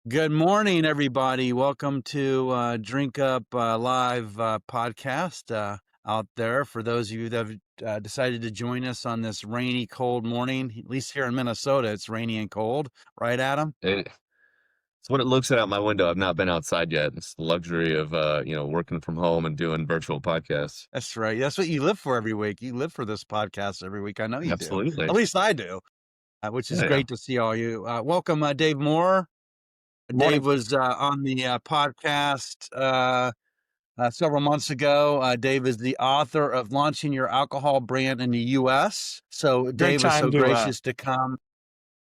Good morning, everybody. Welcome to Drink Up Live podcast out there. For those of you that have decided to join us on this rainy, cold morning, at least here in Minnesota, it's rainy and cold, right, Adam? It's what it looks at out my window. I've not been outside yet. It's the luxury of working from home and doing virtual podcasts. That's right. That's what you live for every week. You live for this podcast every week. I know you do. Absolutely. At least I do, which is Yeah, yeah. great to see all you. Welcome, Dave Moore. Dave Morning. was on the podcast several months ago. Dave is the author of Launching Your Alcohol Brand in the U.S. So Great Dave was so time to gracious to come.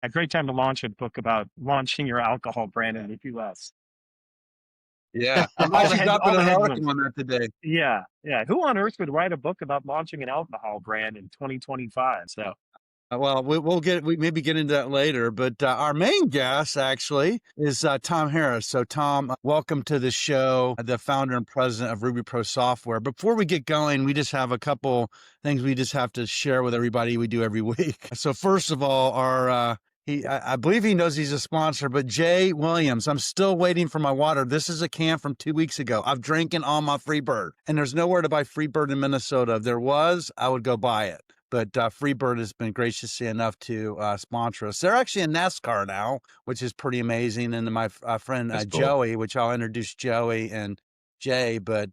a great time to launch a book about launching your alcohol brand in the US. Yeah, I'm All the actually head, dropping all the an headlines. article on that today. Yeah. Who on earth would write a book about launching an alcohol brand in 2025? So Well, we maybe get into that later, but our main guest actually is Tom Harris. So Tom, welcome to the show, the founder and president of Ruby Pro Software. Before we get going, we just have a couple things we just have to share with everybody. We do every week. So first of all, I believe he knows he's a sponsor, but Jay Williams, I'm still waiting for my water. This is a can from 2 weeks ago. I've drinking all my Freebird, and there's nowhere to buy Freebird in Minnesota. If there was, I would go buy it. But Freebird has been gracious enough to sponsor us. They're actually in NASCAR now, which is pretty amazing. And my friend That's cool. Joey, which I'll introduce Joey and Jay, but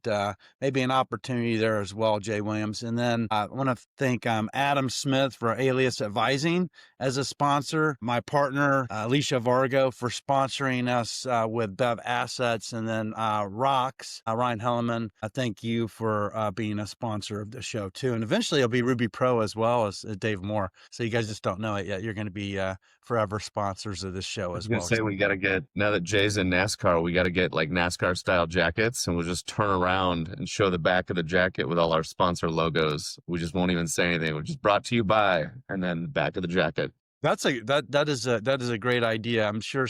maybe an opportunity there as well, Jay Williams. And then I want to thank Adam Smith for Alias Advising as a sponsor, my partner, Alicia Vargo, for sponsoring us with Bev Assets, and then Rocks, Ryan Helleman. I thank you for being a sponsor of the show too. And eventually it'll be Ruby Pro as well as Dave Moore. So you guys just don't know it yet. You're going to be forever sponsors of this show I was as gonna well. say we got to get, now that Jay's in NASCAR, we got to get like NASCAR style jackets, and we'll just turn around and show the back of the jacket with all our sponsor logos. We just won't even say anything. We're just brought to you by, and then the back of the jacket. That is a great idea. I'm sure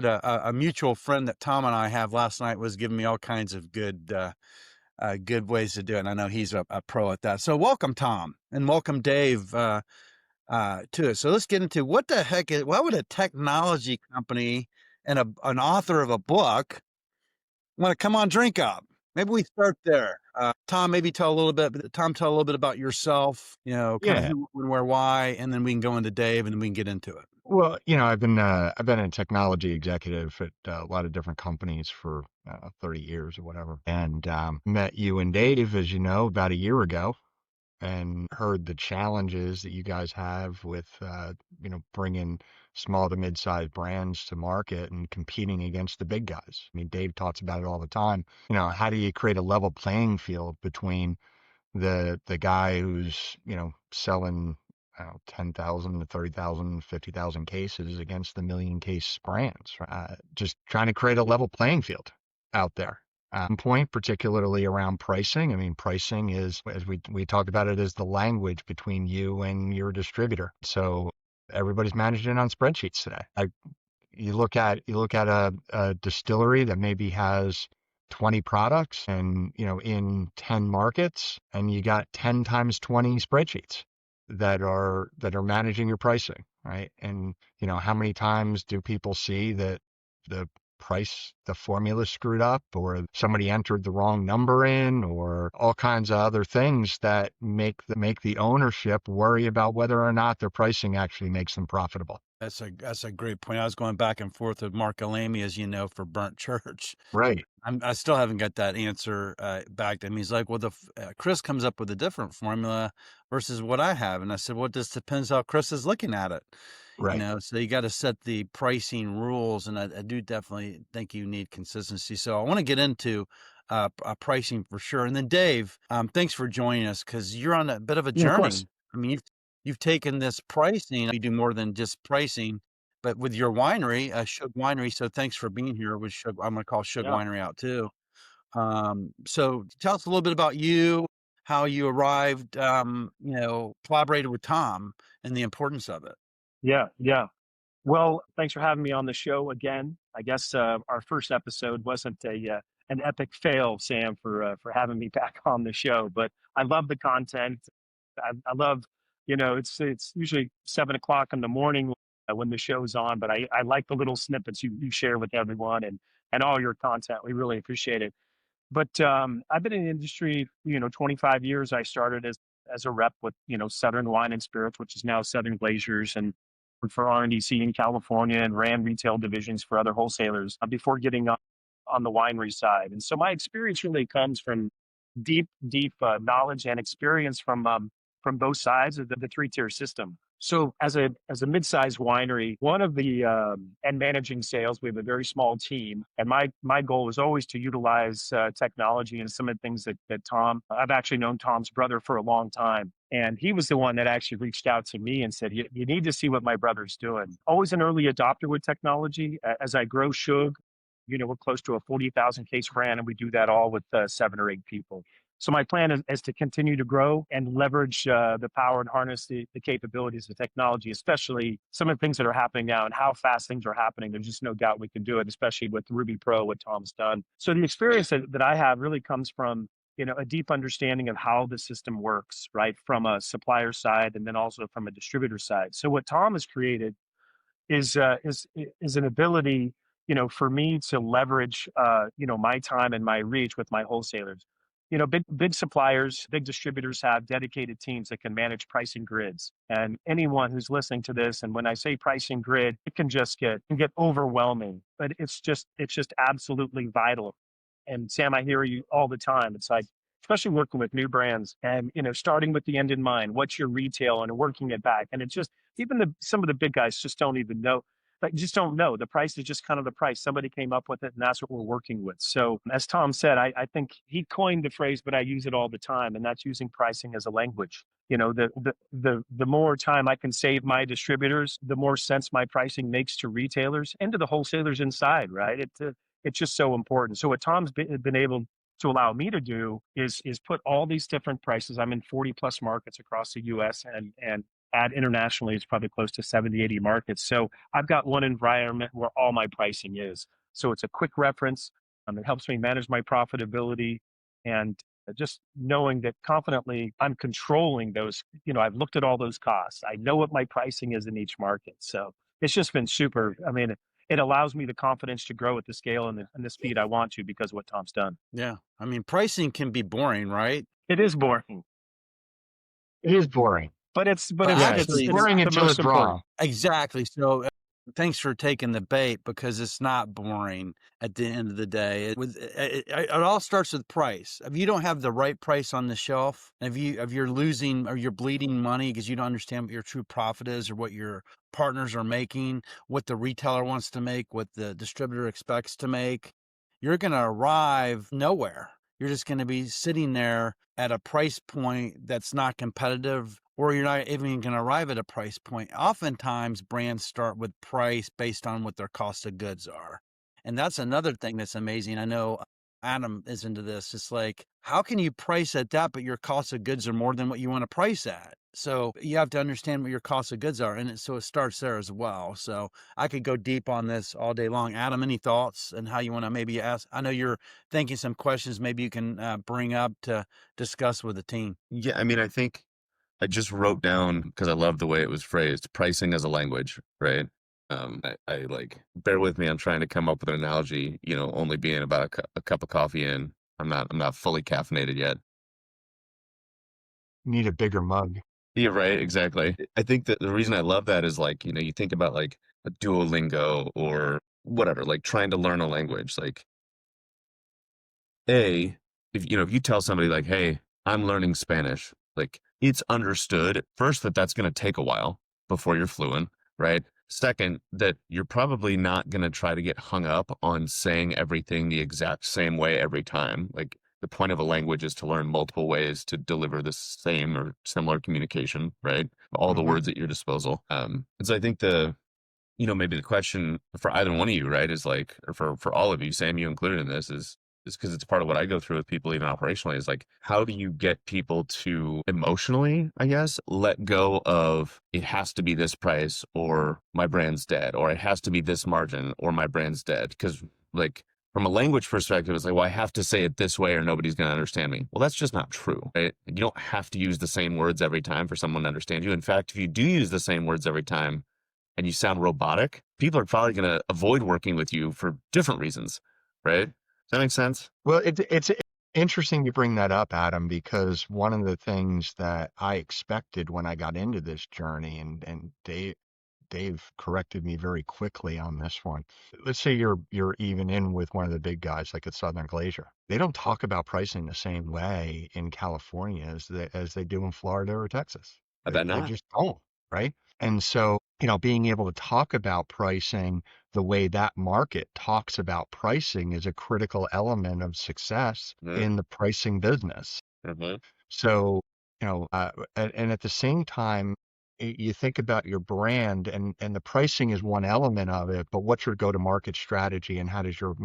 a mutual friend that Tom and I have last night was giving me all kinds of good ways to do it. And I know he's a pro at that. So welcome, Tom, and welcome, Dave, to it. So let's get into why would a technology company and an author of a book want to come on Drink Up? Maybe we start there. Tom, tell a little bit about yourself, kind of who, when, where, why, and then we can go into Dave and then we can get into it. Well, I've been a technology executive at a lot of different companies for 30 years or whatever, and met you and Dave, as you know, about a year ago, and heard the challenges that you guys have with bringing small to mid-sized brands to market and competing against the big guys. I mean, Dave talks about it all the time. How do you create a level playing field between the guy who's selling 10,000 to 30,000, 50,000 cases against the million case brands? Just trying to create a level playing field out there. Point particularly around pricing. I mean, pricing is, as we talked about it, is the language between you and your distributor. So everybody's managing on spreadsheets today. You look at a distillery that maybe has 20 products and in 10 markets, and you got 10 times 20 spreadsheets that are managing your pricing, right? And how many times do people see that the formula screwed up, or somebody entered the wrong number in, or all kinds of other things that make the ownership worry about whether or not their pricing actually makes them profitable. That's a great point. I was going back and forth with Mark Alamy, as you know, for Burnt Church. Right. I still haven't got that answer back to him. He's like, well, Chris comes up with a different formula versus what I have. And I said, well, this depends how Chris is looking at it. Right. So you got to set the pricing rules. And I do definitely think you need consistency. So I want to get into pricing for sure. And then Dave, thanks for joining us, because you're on a bit of a journey. of course. I mean, you've taken this pricing, you do more than just pricing, but with your winery, Shug Winery. So thanks for being here with Shug. I'm going to call Shug Winery out too. So tell us a little bit about you, how you arrived, collaborated with Tom, and the importance of it. Yeah. Well, thanks for having me on the show again. I guess our first episode wasn't an epic fail, Sam, for having me back on the show, but I love the content. I love, it's usually 7 o'clock in the morning when the show's on, but I like the little snippets you share with everyone and all your content. We really appreciate it. But I've been in the industry, 25 years. I started as a rep with, Southern Wine and Spirits, which is now Southern Glaciers, and worked for R&DC in California and ran retail divisions for other wholesalers before getting on the winery side. And so my experience really comes from deep knowledge and experience from both sides of the three-tier system. So as a mid-sized winery, one of the and managing sales, we have a very small team, and my goal is always to utilize technology and some of the things that Tom. I've actually known Tom's brother for a long time, and he was the one that actually reached out to me and said, "You need to see what my brother's doing." Always an early adopter with technology. As I grow Shug, we're close to a 40,000 case brand, and we do that all with 7 or 8 people. So my plan is to continue to grow and leverage the power and harness the capabilities of technology, especially some of the things that are happening now and how fast things are happening. There's just no doubt we can do it, especially with Ruby Pro, what Tom's done. So the experience that I have really comes from, a deep understanding of how the system works, right? From a supplier side and then also from a distributor side. So what Tom has created is an ability, for me to leverage, my time and my reach with my wholesalers. Big suppliers, big distributors have dedicated teams that can manage pricing grids. And anyone who's listening to this, and when I say pricing grid, it can get overwhelming, but it's just absolutely vital. And Sam, I hear you all the time. It's like, especially working with new brands and, starting with the end in mind, what's your retail and working it back. And it's just, even some of the big guys just don't even know. Like, just don't know. The price is just kind of the price. Somebody came up with it, and that's what we're working with. So, as Tom said, I think he coined the phrase, but I use it all the time, and that's using pricing as a language. The more time I can save my distributors, the more sense my pricing makes to retailers and to the wholesalers inside. Right? It's just so important. So, what Tom's been able to allow me to do is put all these different prices. I'm in 40 plus markets across the U.S. and add internationally, it's probably close to 70, 80 markets. So I've got one environment where all my pricing is. So it's a quick reference. It helps me manage my profitability and just knowing that confidently I'm controlling those. I've looked at all those costs. I know what my pricing is in each market. So it's just been super. I mean, it allows me the confidence to grow at the scale and the speed I want to because of what Tom's done. Yeah. I mean, pricing can be boring, right? It is boring. It is boring. But it's actually, boring the until most it's wrong. important. Exactly. So thanks for taking the bait, because it's not boring at the end of the day. It all starts with price. If you don't have the right price on the shelf, if you're losing or you're bleeding money because you don't understand what your true profit is or what your partners are making, what the retailer wants to make, what the distributor expects to make, you're going to arrive nowhere. You're just going to be sitting there at a price point that's not competitive, or you're not even going to arrive at a price point. Oftentimes, brands start with price based on what their cost of goods are. And that's another thing that's amazing. I know Adam is into this. It's like, how can you price at that, but your cost of goods are more than what you want to price at? So you have to understand what your cost of goods are. And so it starts there as well. So I could go deep on this all day long. Adam, any thoughts and how you want to maybe ask? I know you're thinking some questions maybe you can bring up to discuss with the team. Yeah, I mean, I think I just wrote down, because I love the way it was phrased, pricing as a language, right? I like, bear with me. I'm trying to come up with an analogy, only being about a cup of coffee in. I'm not fully caffeinated yet. Need a bigger mug. Yeah, right. Exactly. I think that the reason I love that is like, you think about like a Duolingo or whatever, like trying to learn a language. Like, if you tell somebody like, hey, I'm learning Spanish, like it's understood first that that's going to take a while before you're fluent, right? Second, that you're probably not going to try to get hung up on saying everything the exact same way every time. Like, the point of a language is to learn multiple ways to deliver the same or similar communication, right? All the words at your disposal. And so I think maybe the question for either one of you, right, is like, or for all of you, Sam, you included in this, is because it's part of what I go through with people, even operationally, is like, how do you get people to emotionally, I guess, let go of it has to be this price or my brand's dead, or it has to be this margin or my brand's dead? Because like, from a language perspective, it's like, well, I have to say it this way or nobody's going to understand me. Well, that's just not true, right? You don't have to use the same words every time for someone to understand you. In fact, if you do use the same words every time, and you sound robotic, people are probably going to avoid working with you for different reasons, right? Does that make sense? Well, it's interesting you bring that up, Adam, because one of the things that I expected when I got into this journey, and Dave corrected me very quickly on this one. Let's say you're even in with one of the big guys like at Southern Glacier. They don't talk about pricing the same way in California as they do in Florida or Texas. I bet They not. just don't, right? And so, being able to talk about pricing the way that market talks about pricing is a critical element of success in the pricing business. Mm-hmm. So, and at the same time, you think about your brand, and the pricing is one element of it, but what's your go-to-market strategy, and how does your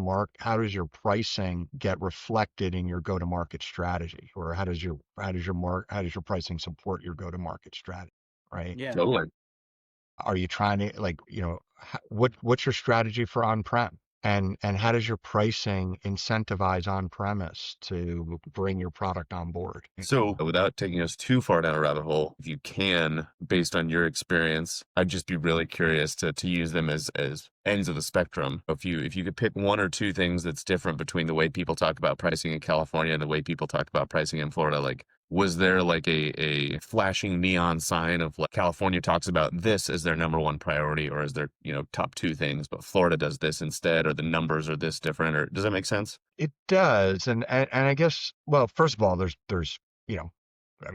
pricing get reflected in your go-to-market strategy, or how does your pricing support your go-to-market strategy, right? Yeah. Totally. Are you trying to what's your strategy for on-prem? And how does your pricing incentivize on-premise to bring your product on board? So without taking us too far down a rabbit hole, if you can, based on your experience, I'd just be really curious to use them as ends of the spectrum. If you could pick one or two things that's different between the way people talk about pricing in California and the way people talk about pricing in Florida, like was there like a flashing neon sign of like California talks about this as their number one priority, or is there, top two things, but Florida does this instead, or the numbers are this different, or does that make sense? It does, and I guess, well, first of all, there's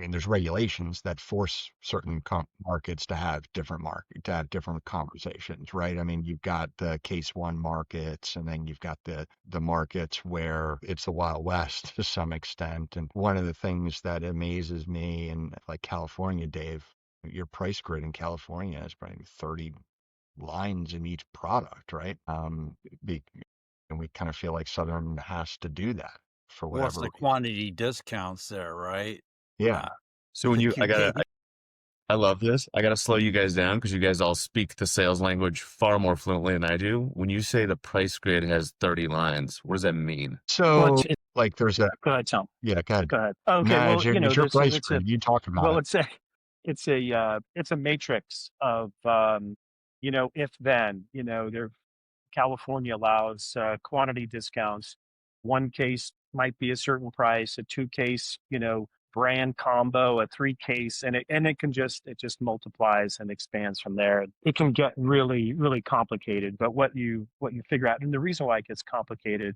there's regulations that force certain markets to have different conversations, right? I mean, you've got the case one markets, and then you've got the markets where it's the Wild West to some extent. And one of the things that amazes me in like California, Dave, your price grid in California is probably 30 lines in each product, right? And we kind of feel like Southern has to do that for Well, it's whatever the reason. quantity discounts there, right? Yeah. So when Like you gain. I love this. I got to slow you guys down because you guys all speak the sales language far more fluently than I do. When you say the price grid has 30 lines, what does that mean? Well, So like there's a, go ahead, Tom. yeah, go ahead. Go ahead. Okay. Nah, Well, it's your price it's a grid. You talk about well, it. it's a matrix of if then there California allows quantity discounts. One case might be a certain price, a two case, brand combo, a three case, and it just multiplies and expands from there. It can get really, really complicated, but what you figure out, and the reason why it gets complicated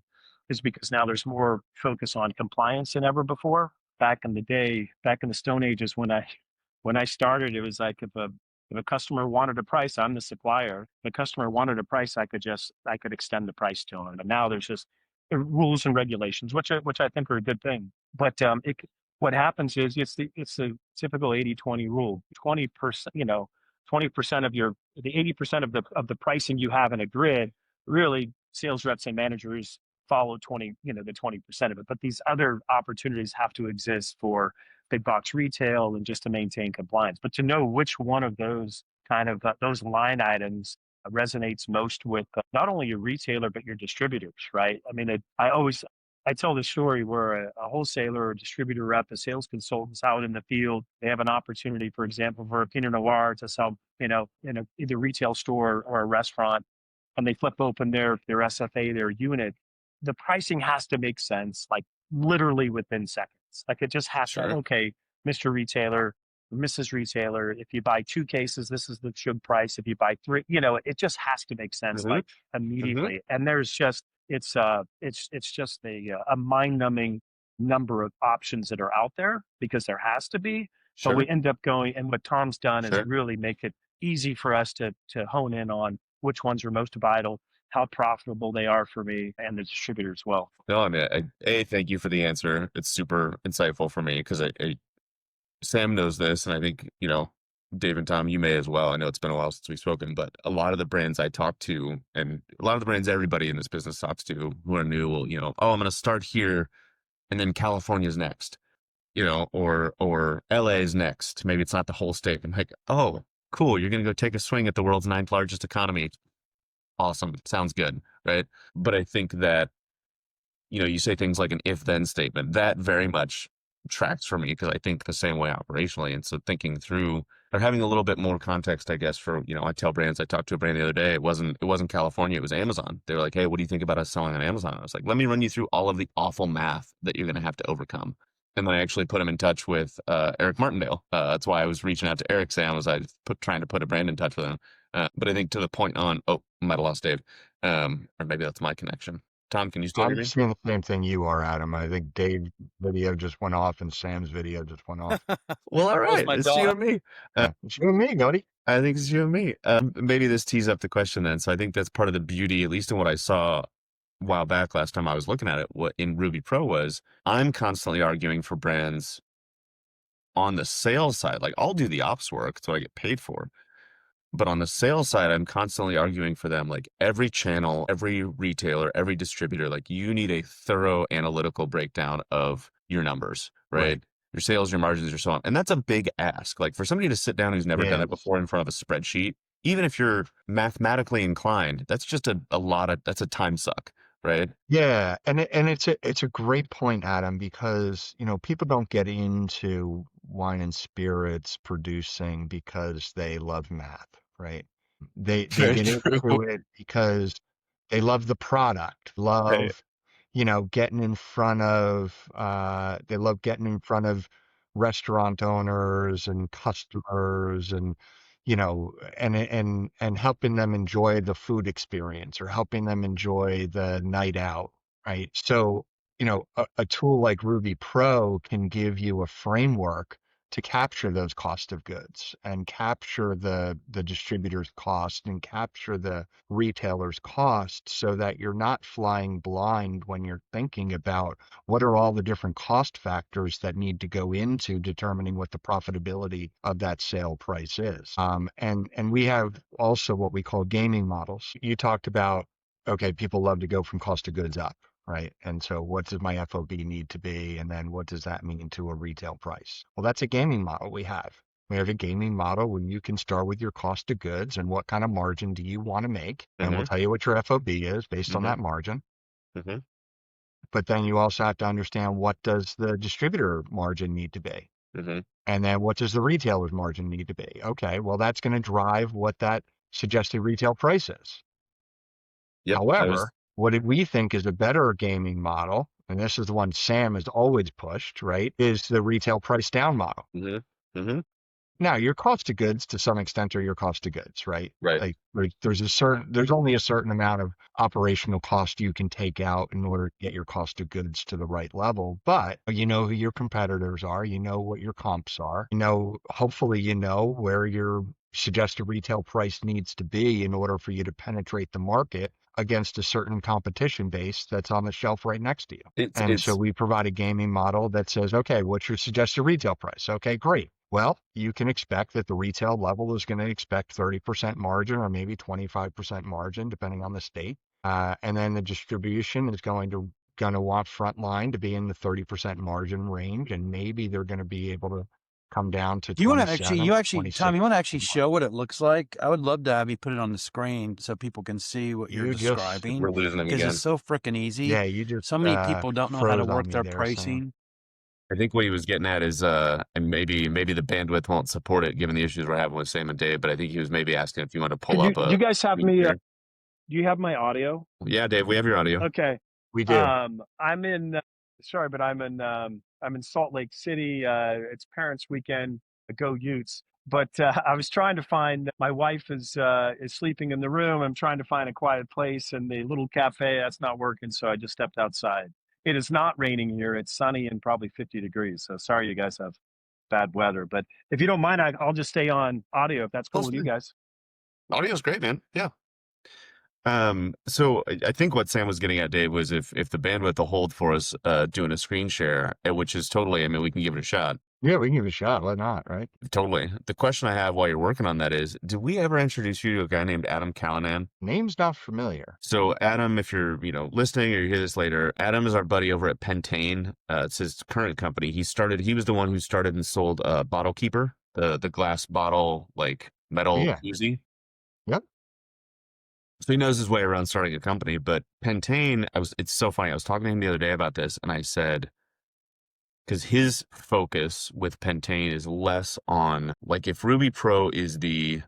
is because now there's more focus on compliance than ever before. Back in the day, back in the Stone Ages, when I started, it was like if a customer wanted a price, I'm the supplier. If a customer wanted a price, I could extend the price to them. But now there's just rules and regulations, which I think are a good thing. But what happens is it's the typical 80-20 rule. 20%, 20% of the 80% of the pricing you have in a grid, really sales reps and managers follow the 20% of it. But these other opportunities have to exist for big box retail and just to maintain compliance. But to know which one of those kind of those line items resonates most with not only your retailer but your distributors, right? I mean, I tell the story where a wholesaler or distributor rep, a sales consultant's out in the field. They have an opportunity, for example, for a Pinot Noir to sell, in either retail store or a restaurant, and they flip open their SFA, their unit. The pricing has to make sense, like literally within seconds. Like it just has to, Sure. okay, Mr. Retailer, Mrs. Retailer, if you buy two cases, this is the sugar price. If you buy three, it just has to make sense like immediately. And there's just, it's just a mind-numbing number of options that are out there because there has to be. Sure. But we end up going, and what Tom's done is Sure. really make it easy for us to hone in on which ones are most vital, how profitable they are for me and the distributor as well. No, I mean, thank you for the answer. It's super insightful for me because Sam knows this, and I think, Dave and Tom, you may as well. I know it's been a while since we've spoken, but a lot of the brands I talk to, and a lot of the brands everybody in this business talks to who are new will, oh, I'm going to start here, and then California's next, or LA is next. Maybe it's not the whole state. I'm like, oh, cool. You're going to go take a swing at the world's 9th largest economy. Awesome. Sounds good. Right. But I think that, you say things like an if then statement that very much tracks for me because I think the same way operationally. And so thinking through or having a little bit more context, I guess, for, I tell brands, I talked to a brand the other day, it wasn't California, it was Amazon. They were like, hey, what do you think about us selling on Amazon? I was like, let me run you through all of the awful math that you're going to have to overcome. And then I actually put him in touch with Eric Martindale. That's why I was reaching out to Eric, Sam, was trying to put a brand in touch with him. But I think to the point on, might have lost Dave. Or maybe that's my connection. Tom, can you still hear I'm me? seeing the same thing you are, Adam. I think Dave's video just went off and Sam's video just went off. Well, all right. It's you and me. Yeah, it's you and me, Goody. I think it's you and me. Maybe this tees up the question then. So I think that's part of the beauty, at least in what I saw a while back last time I was looking at it, what in Ruby Pro was I'm constantly arguing for brands on the sales side. Like I'll do the ops work. It's what I get paid for. But on the sales side, I'm constantly arguing for them, like every channel, every retailer, every distributor, like you need a thorough analytical breakdown of your numbers, right? Your sales, your margins, your so on. And that's a big ask. Like for somebody to sit down who's never done it before in front of a spreadsheet, even if you're mathematically inclined, that's just that's a time suck, right? Yeah, and it's a great point, Adam, because people don't get into wine and spirits producing because they love math, right? They Very get into true. it because they love the product, Right. getting in front of they love getting in front of restaurant owners and customers and and helping them enjoy the food experience or helping them enjoy the night out, right? So, a tool like Ruby Pro can give you a framework to capture those cost of goods and capture the distributor's cost and capture the retailer's cost so that you're not flying blind when you're thinking about what are all the different cost factors that need to go into determining what the profitability of that sale price is. And we have also what we call gaming models. You talked about, okay, people love to go from cost of goods up, right? And so what does my FOB need to be? And then what does that mean to a retail price? Well, that's a gaming model we have. We have a gaming model when you can start with your cost of goods and what kind of margin do you want to make? And we'll tell you what your FOB is based on that margin. But then you also have to understand what does the distributor margin need to be? And then what does the retailer's margin need to be? Okay, well, that's going to drive what that suggested retail price is. Yep, However, what did we think is a better gaming model, and this is the one Sam has always pushed, right, is the retail price down model. Now, your cost of goods to some extent are your cost of goods, right? Right. Like there's only a certain amount of operational cost you can take out in order to get your cost of goods to the right level. But you know who your competitors are, you know what your comps are, hopefully you know where your suggested retail price needs to be in order for you to penetrate the market against a certain competition base that's on the shelf right next to you. So we provide a gaming model that says, okay, what's your suggested retail price? Okay, great. Well, you can expect that the retail level is going to expect 30% margin or maybe 25% margin, depending on the state. And then the distribution is going to want frontline to be in the 30% margin range, and maybe they're going to be able to come down to. Do you want to actually, Tom, you want to actually show what it looks like? I would love to have you put it on the screen so people can see what you're describing. We're losing them again. Because it's so freaking easy. Yeah, you just so many people don't know how to work their pricing. I think what he was getting at is, and maybe the bandwidth won't support it given the issues we're having with Sam and Dave, but I think he was maybe asking if you want to pull up. Do you guys have me? Do you have my audio? Yeah, Dave, we have your audio. Okay, we do. I'm in. Sorry, but I'm in Salt Lake City. It's Parents' Weekend. Go Utes! But I was trying to find. My wife is sleeping in the room. I'm trying to find a quiet place, and the little cafe that's not working. So I just stepped outside. It is not raining here. It's sunny and probably 50 degrees. So sorry you guys have bad weather. But if you don't mind, I'll just stay on audio if that's cool with you guys. Audio's great, man. Yeah. So I think what Sam was getting at, Dave, was if the bandwidth will hold for us doing a screen share, which is totally, I mean, we can give it a shot. Yeah, we can give it a shot. Why not, right? Totally. The question I have while you're working on that is, did we ever introduce you to a guy named Adam Callanan? Name's not familiar. So Adam, if you're listening or you hear this later, Adam is our buddy over at Pentane. It's his current company. He was the one who started and sold Bottle Keeper, the glass bottle, like metal koozie. Yep. So he knows his way around starting a company. But Pentane, it's so funny. I was talking to him the other day about this, and I said, because his focus with Pentane is less on, like, if Ruby Pro is the,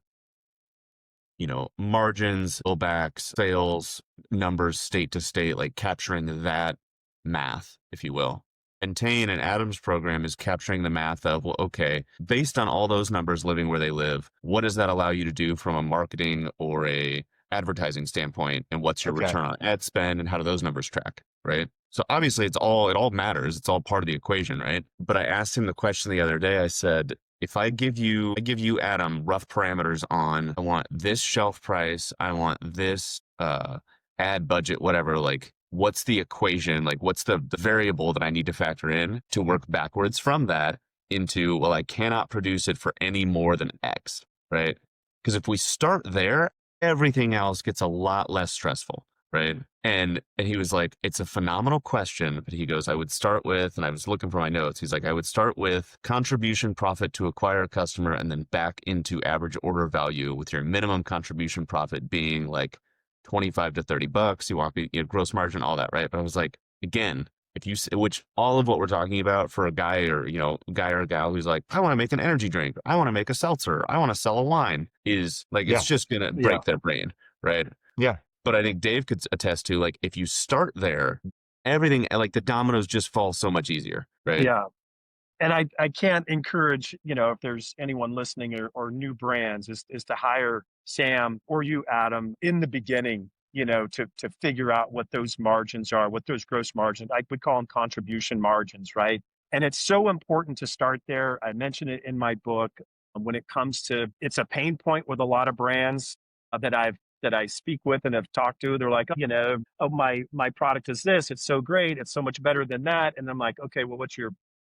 margins, billbacks, sales numbers, state to state, like capturing that math, if you will. Pentane and Adam's program is capturing the math of, well, okay, based on all those numbers living where they live, what does that allow you to do from a marketing or a advertising standpoint, and what's your Okay. return on ad spend, and how do those numbers track, right? So obviously it all matters. It's all part of the equation, right? But I asked him the question the other day. I said, if I give you Adam rough parameters on, I want this shelf price, I want this ad budget, whatever, like, what's the equation? Like, what's the variable that I need to factor in to work backwards from that into, well, I cannot produce it for any more than X, right? Because if we start there, everything else gets a lot less stressful, right? And he was like, it's a phenomenal question, but he goes, I would start with, and I was looking for my notes. He's like, I would start with contribution profit to acquire a customer, and then back into average order value, with your minimum contribution profit being like 25 to 30 bucks. You want gross margin, all that, right? But I was like, again, which all of what we're talking about for a guy or a gal who's like, I want to make an energy drink, I want to make a seltzer, I want to sell a wine, is like, Yeah. it's just gonna break their brain, right? Yeah. But I think Dave could attest to, like, if you start there, everything, like, the dominoes just fall so much easier, right? Yeah. And I can't encourage, if there's anyone listening or new brands, is to hire Sam or you, Adam, in the beginning, to figure out what those margins are, what those gross margins, I would call them contribution margins, right? And it's so important to start there. I mentioned it in my book. When it comes to, it's a pain point with a lot of brands that I speak with and have talked to. They're like, oh, my product is this. It's so great. It's so much better than that. And I'm like, okay, well,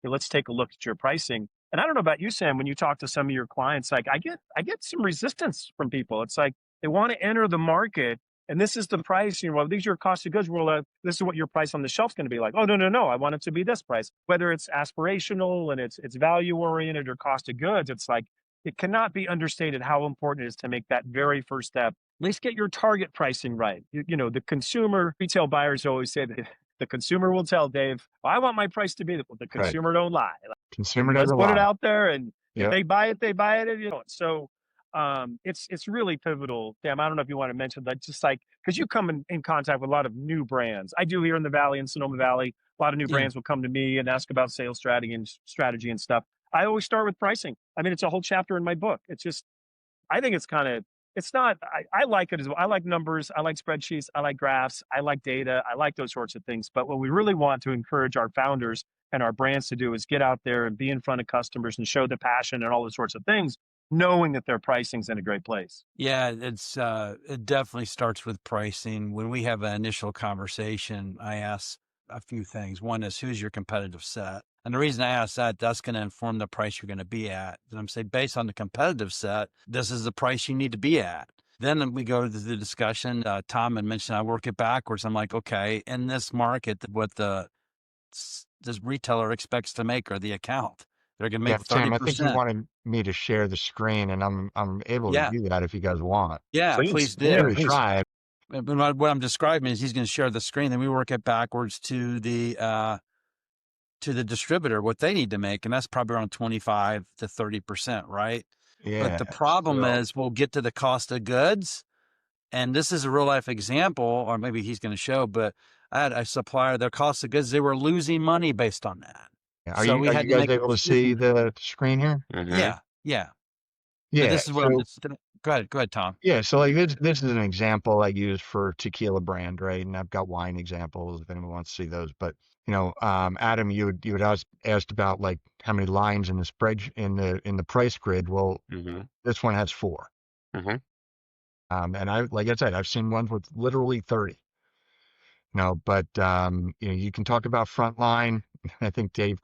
let's take a look at your pricing. And I don't know about you, Sam, when you talk to some of your clients, like I get some resistance from people. It's like they want to enter the market, and this is the price. Well, these are your cost of goods. Well, this is what your price on the shelf is going to be like. Oh, no, I want it to be this price. Whether it's aspirational and it's value oriented or cost of goods, it's like it cannot be understated how important it is to make that very first step. At least get your target pricing right. The consumer, retail buyers always say that the consumer will tell Dave, well, I want my price to be, well, the consumer don't lie. Consumer Let's doesn't put it lie. out there, and Yep. if they buy it, they buy it. So it's really pivotal. Sam, I don't know if you want to mention that, just like, because you come in contact with a lot of new brands. I do here in the Valley, in Sonoma Valley. A lot of new brands will come to me and ask about sales strategy and stuff. I always start with pricing. I mean, it's a whole chapter in my book. It's just, I think it's not, I like it as well. I like numbers. I like spreadsheets. I like graphs. I like data. I like those sorts of things. But what we really want to encourage our founders and our brands to do is get out there and be in front of customers and show the passion and all those sorts of things, knowing that their pricing's in a great place. Yeah, it definitely starts with pricing. When we have an initial conversation, I ask a few things. One is, who's your competitive set? And the reason I ask that, that's going to inform the price you're going to be at. And I'm saying, based on the competitive set, this is the price you need to be at. Then we go to the discussion. Tom had mentioned I work it backwards. I'm like, okay, in this market, what this retailer expects to make, or the account, they're going to make 30%. Sam, I think you wanted me to share the screen, and I'm able to do that if you guys want. Yeah, please do. Yeah, try. What I'm describing is he's going to share the screen, then we work it backwards to the distributor, what they need to make, and that's probably around 25 to 30%, right? Yeah. But the problem is, we'll get to the cost of goods, and this is a real life example, or maybe he's going to show, but I had a supplier, their cost of goods, they were losing money based on that. Are you guys able to see the screen here? Mm-hmm. Yeah. Yeah. This is what go ahead, Tom. Yeah. So like this is an example I use for tequila brand, right? And I've got wine examples if anyone wants to see those. But Adam, you had asked about like how many lines in the spread in the price grid. Well, this one has 4. And like I said, I've seen ones with literally 30. But you can talk about front line. I think Sam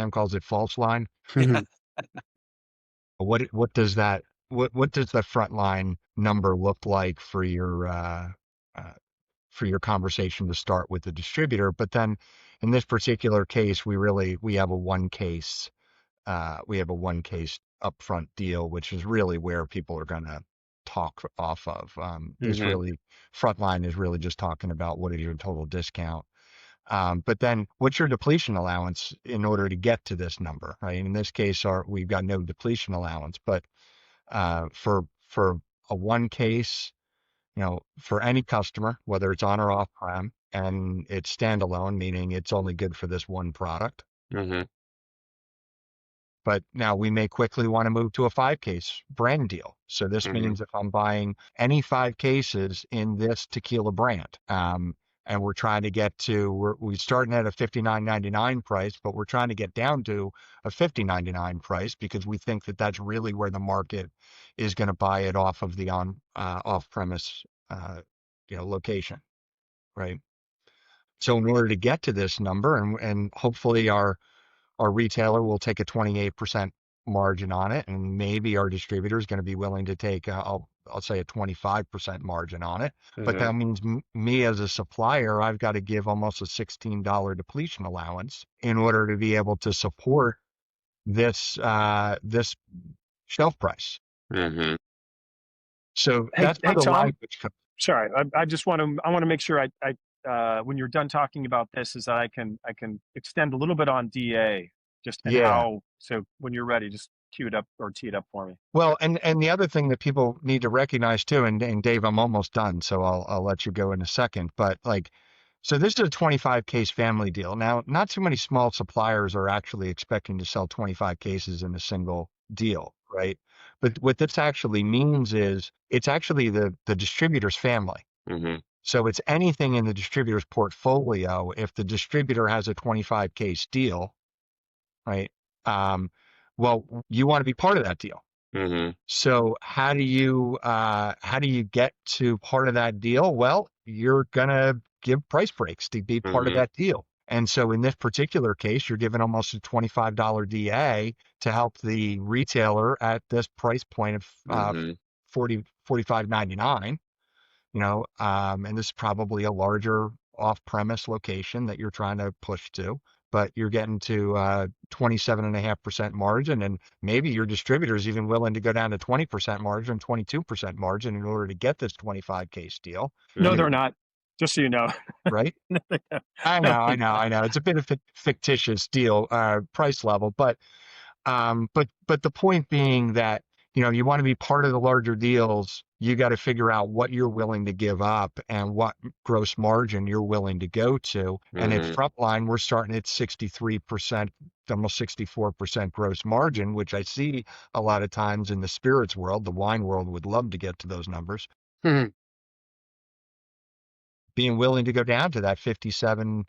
calls it false line. What does the front line number look like for your conversation to start with the distributor? But then in this particular case, we have a one case upfront deal, which is really where people are going to talk off of. This really frontline is really just talking about what is your total discount. But then what's your depletion allowance in order to get to this number, right? In this case, we've got no depletion allowance, but for a one case, for any customer, whether it's on or off prem, and it's standalone, meaning it's only good for this one product. Mm-hmm. But now we may quickly want to move to a 5-case brand deal. So this means if I'm buying any 5 cases in this tequila brand, and we're trying to get to, we're starting at a $59.99 price, but we're trying to get down to a $50.99 price because we think that that's really where the market is going to buy it off of the off-premise, location, right? So in order to get to this number, and hopefully our retailer will take a 28% margin on it, and maybe our distributor is going to be willing to take, I'll say a 25% margin on it. But that means me as a supplier, I've got to give almost a $16 depletion allowance in order to be able to support this shelf price. Mm-hmm. So Hey, that's where the Tom. language comes. Sorry, I just want to make sure when you're done talking about this, is that I can extend a little bit on DA, just and how. So when you're ready, just cue it up or tee it up for me. Well, and the other thing that people need to recognize too, and Dave, I'm almost done, so I'll let you go in a second. But so this is a 25 case family deal. Now, not too many small suppliers are actually expecting to sell 25 cases in a single deal, right? But what this actually means is it's actually the distributor's family. Mm-hmm. So it's anything in the distributor's portfolio. If the distributor has a 25 case deal, right? Well, you want to be part of that deal. Mm-hmm. So how do you get to part of that deal? Well, you're gonna give price breaks to be part of that deal. And so in this particular case, you're giving almost a $25 DA to help the retailer at this price point of $45.99. And this is probably a larger off-premise location that you're trying to push to, but you're getting to 27.5% margin, and maybe your distributor is even willing to go down to 20% margin, 22% margin in order to get this 25 case deal. No, they're not. Just so you know. Right? I know. It's a bit of a fictitious deal, price level, but the point being that, you want to be part of the larger deals. You got to figure out what you're willing to give up and what gross margin you're willing to go to. And at Frontline, we're starting at 63%, almost 64% gross margin, which I see a lot of times in the spirits world. The wine world would love to get to those numbers. Being willing to go down to that 57%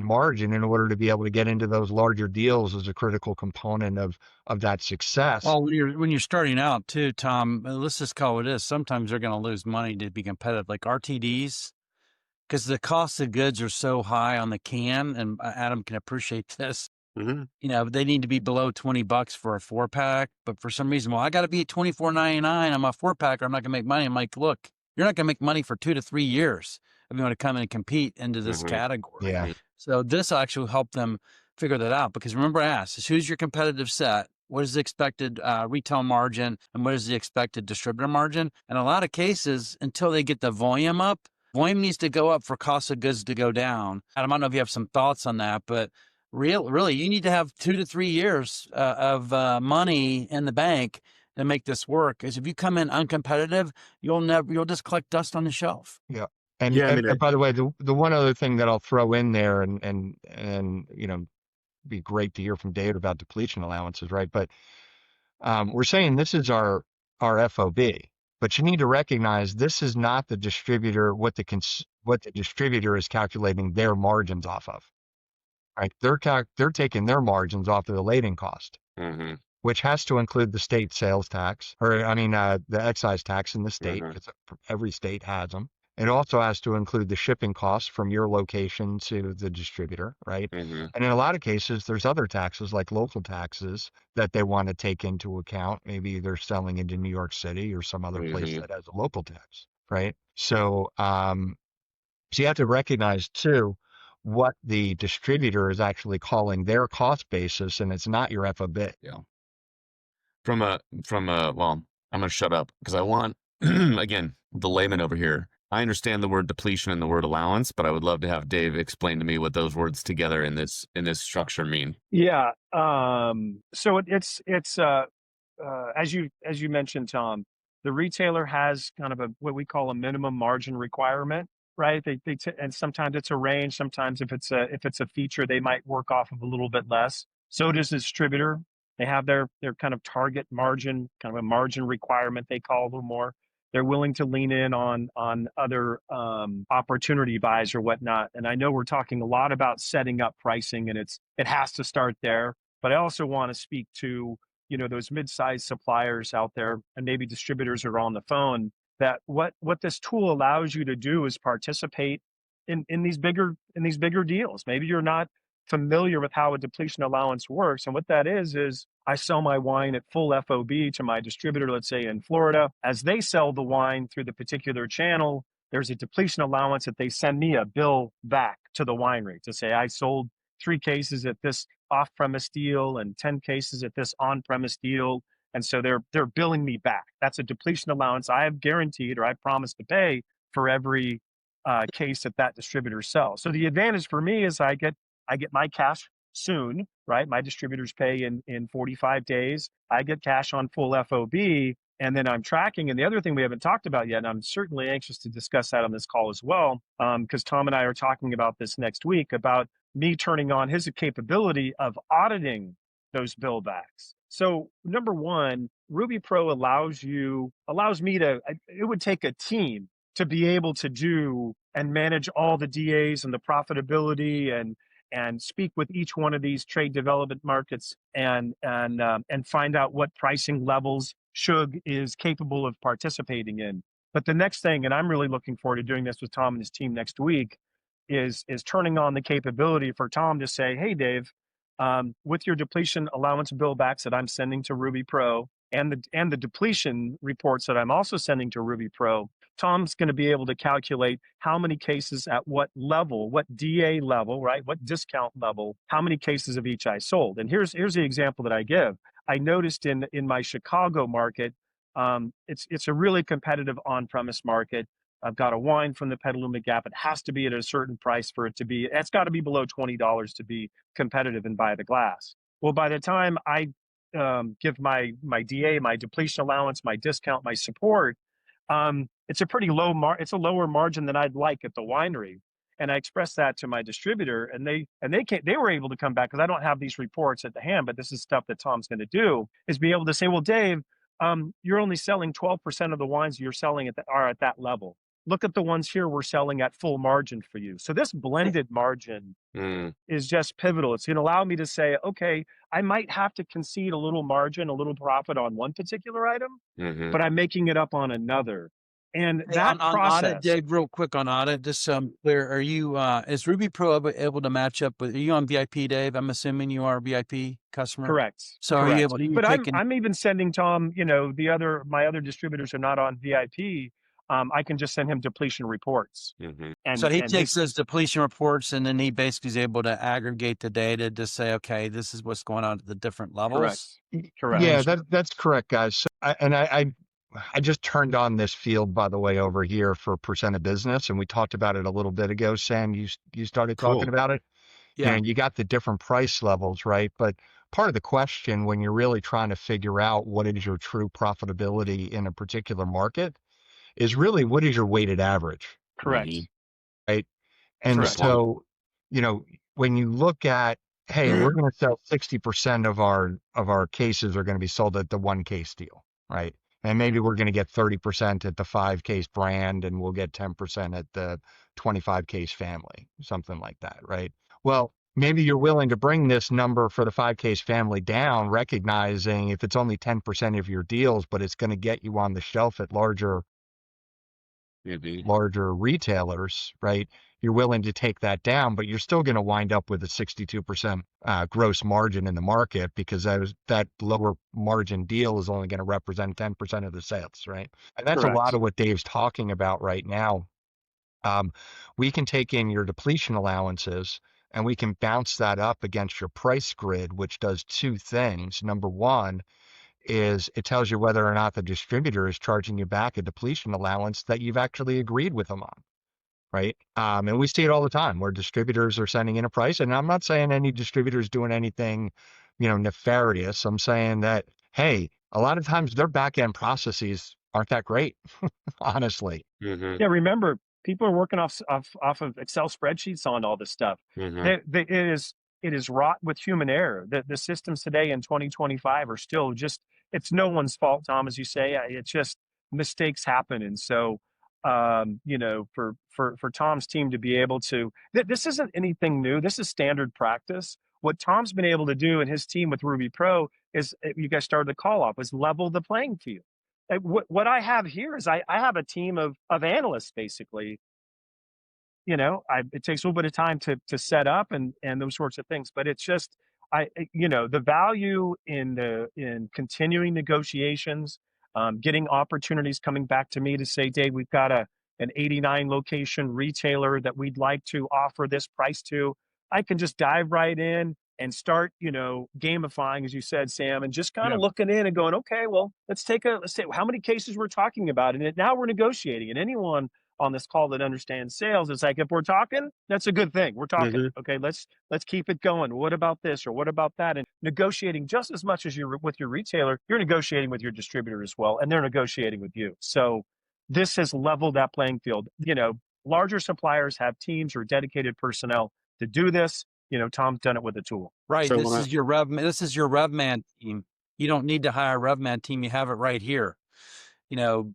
margin in order to be able to get into those larger deals is a critical component of that success. Well, when you're starting out too, Tom, let's just call it is. Sometimes they're going to lose money to be competitive, like RTDs, because the cost of goods are so high on the can, and Adam can appreciate this. They need to be below $20 for a 4-pack, but for some reason, I got to be at $24.99 on my 4-pack or I'm not going to make money. I'm like, look, you're not going to make money for 2 to 3 years if you want to come in and compete into this category. Yeah. So this actually helped them figure that out, because remember, I asked, who's your competitive set? What is the expected retail margin, and what is the expected distributor margin? In a lot of cases, until they get the volume up, volume needs to go up for cost of goods to go down. Adam, I don't know if you have some thoughts on that, but really, you need to have 2 to 3 years of money in the bank to make this work. Because if you come in uncompetitive, you'll just collect dust on the shelf. Yeah. And by the way, the one other thing that I'll throw in there, and be great to hear from David about depletion allowances, right? But we're saying this is our FOB, but you need to recognize this is not the distributor, what the distributor is calculating their margins off of, right? They're taking their margins off of the lading cost, which has to include the state sales tax, the excise tax in the state, because every state has them. It also has to include the shipping costs from your location to the distributor, right? And in a lot of cases, there's other taxes like local taxes that they want to take into account. Maybe they're selling into New York City or some other place that has a local tax, right? So, you have to recognize too what the distributor is actually calling their cost basis, and it's not your FOB. Yeah. Well, I'm going to shut up because I want, again, the layman over here. I understand the word depletion and the word allowance, but I would love to have Dave explain to me what those words together in this structure mean. Yeah. So it's as you mentioned, Tom, the retailer has kind of what we call a minimum margin requirement, right? And sometimes it's a range. Sometimes if it's a feature, they might work off of a little bit less. So does the distributor. They have their kind of target margin, kind of a margin requirement they call a little more. They're willing to lean in on other opportunity buys or whatnot. And I know we're talking a lot about setting up pricing, and it has to start there. But I also want to speak to those mid-sized suppliers out there, and maybe distributors are on the phone, that what this tool allows you to do is participate in these bigger deals. Maybe you're not familiar with how a depletion allowance works, and what that is I sell my wine at full FOB to my distributor, let's say in Florida. As they sell the wine through the particular channel, there's a depletion allowance that they send me a bill back to the winery to say I sold 3 cases at this off-premise deal and 10 cases at this on-premise deal. And so they're billing me back. That's a depletion allowance I have guaranteed, or I promise to pay for every case that distributor sells. So the advantage for me is I get my cash soon, right? My distributors pay in 45 days. I get cash on full FOB, and then I'm tracking. And the other thing we haven't talked about yet, and I'm certainly anxious to discuss that on this call as well, because Tom and I are talking about this next week, about me turning on his capability of auditing those bill backs. So number one, Ruby Pro allows me to, it would take a team to be able to do and manage all the DAs and the profitability and speak with each one of these trade development markets and find out what pricing levels Shug is capable of participating in. But the next thing, and I'm really looking forward to doing this with Tom and his team next week, is turning on the capability for Tom to say, hey, Dave, with your depletion allowance bill backs that I'm sending to Ruby Pro and the depletion reports that I'm also sending to Ruby Pro, Tom's going to be able to calculate how many cases at what level, what DA level, right? What discount level, how many cases of each I sold. And here's the example that I give. I noticed in my Chicago market, it's a really competitive on-premise market. I've got a wine from the Petaluma Gap. It has to be at a certain price for it to be, it's got to be below $20 to be competitive and buy the glass. Well, by the time I give my DA, my depletion allowance, my discount, my support, it's a pretty it's a lower margin than I'd like at the winery. And I expressed that to my distributor, and they were able to come back, because I don't have these reports at the hand, but this is stuff that Tom's going to do, is be able to say, well, Dave, you're only selling 12% of the wines you're selling are at that level. Look at the ones here we're selling at full margin for you. So this blended margin is just pivotal. It's going to allow me to say, okay, I might have to concede a little margin, a little profit on one particular item, but I'm making it up on another. And Hey, that on process, audit, Dave, real quick on audit, just so I'm clear, are you, is Ruby Pro able to match up with, are you on VIP, Dave? I'm assuming you are a VIP customer. correct. So are you able to, But I'm even sending Tom, my other distributors are not on VIP. I can just send him depletion reports. So he takes those depletion reports, and then he basically is able to aggregate the data to say, okay, this is what's going on at the different levels. Correct. Yeah, that's correct, guys. So I just turned on this field, by the way, over here for percent of business, and we talked about it a little bit ago. Sam, you started talking about it. Yeah. And you got the different price levels, right? But part of the question when you're really trying to figure out what is your true profitability in a particular market is really what is your weighted average. Correct. Right. And Correct. so, when you look at, hey, we're going to sell 60% of our cases are going to be sold at the 1 case deal, right? And maybe we're going to get 30% at the 5 case brand, and we'll get 10% at the 25 case family, something like that, right? Well, maybe you're willing to bring this number for the 5 case family down, recognizing if it's only 10% of your deals, but it's going to get you on the shelf at larger retailers, right? You're willing to take that down, but you're still going to wind up with a 62% gross margin in the market, because that lower margin deal is only going to represent 10% of the sales, right? And that's Correct. a lot of what Dave's talking about right now. We can take in your depletion allowances and we can bounce that up against your price grid, which does 2 things. Number one, is it tells you whether or not the distributor is charging you back a depletion allowance that you've actually agreed with them on. Right. And we see it all the time where distributors are sending in a price. And I'm not saying any distributor is doing anything, nefarious. I'm saying that, hey, a lot of times their back end processes aren't that great, honestly. Mm-hmm. Yeah, remember, people are working off of Excel spreadsheets on all this stuff. Mm-hmm. It is wrought with human error. The systems today in 2025 are still just, it's no one's fault, Tom, as you say. It's just mistakes happen. And so, for Tom's team to be able to, this isn't anything new. This is standard practice. What Tom's been able to do and his team with Ruby Pro is, you guys started the call off, is level the playing field. What I have here is I have a team of analysts, basically. It takes a little bit of time to set up and those sorts of things, but it's just, the value in continuing negotiations, getting opportunities coming back to me to say, Dave, we've got an 89 location retailer that we'd like to offer this price to. I can just dive right in and start, gamifying, as you said, Sam, and just kind of looking in and going, okay, well, let's say how many cases we're talking about. And now we're negotiating. And anyone on this call that understands sales, it's like, if we're talking, that's a good thing. We're talking. Mm-hmm. Okay, let's keep it going. What about this or what about that? And negotiating just as much as you're with your retailer, you're negotiating with your distributor as well, and they're negotiating with you. So this has leveled that playing field. Larger suppliers have teams or dedicated personnel to do this. Tom's done it with a tool. Right. So This is your RevMan team. You don't need to hire a RevMan team. You have it right here.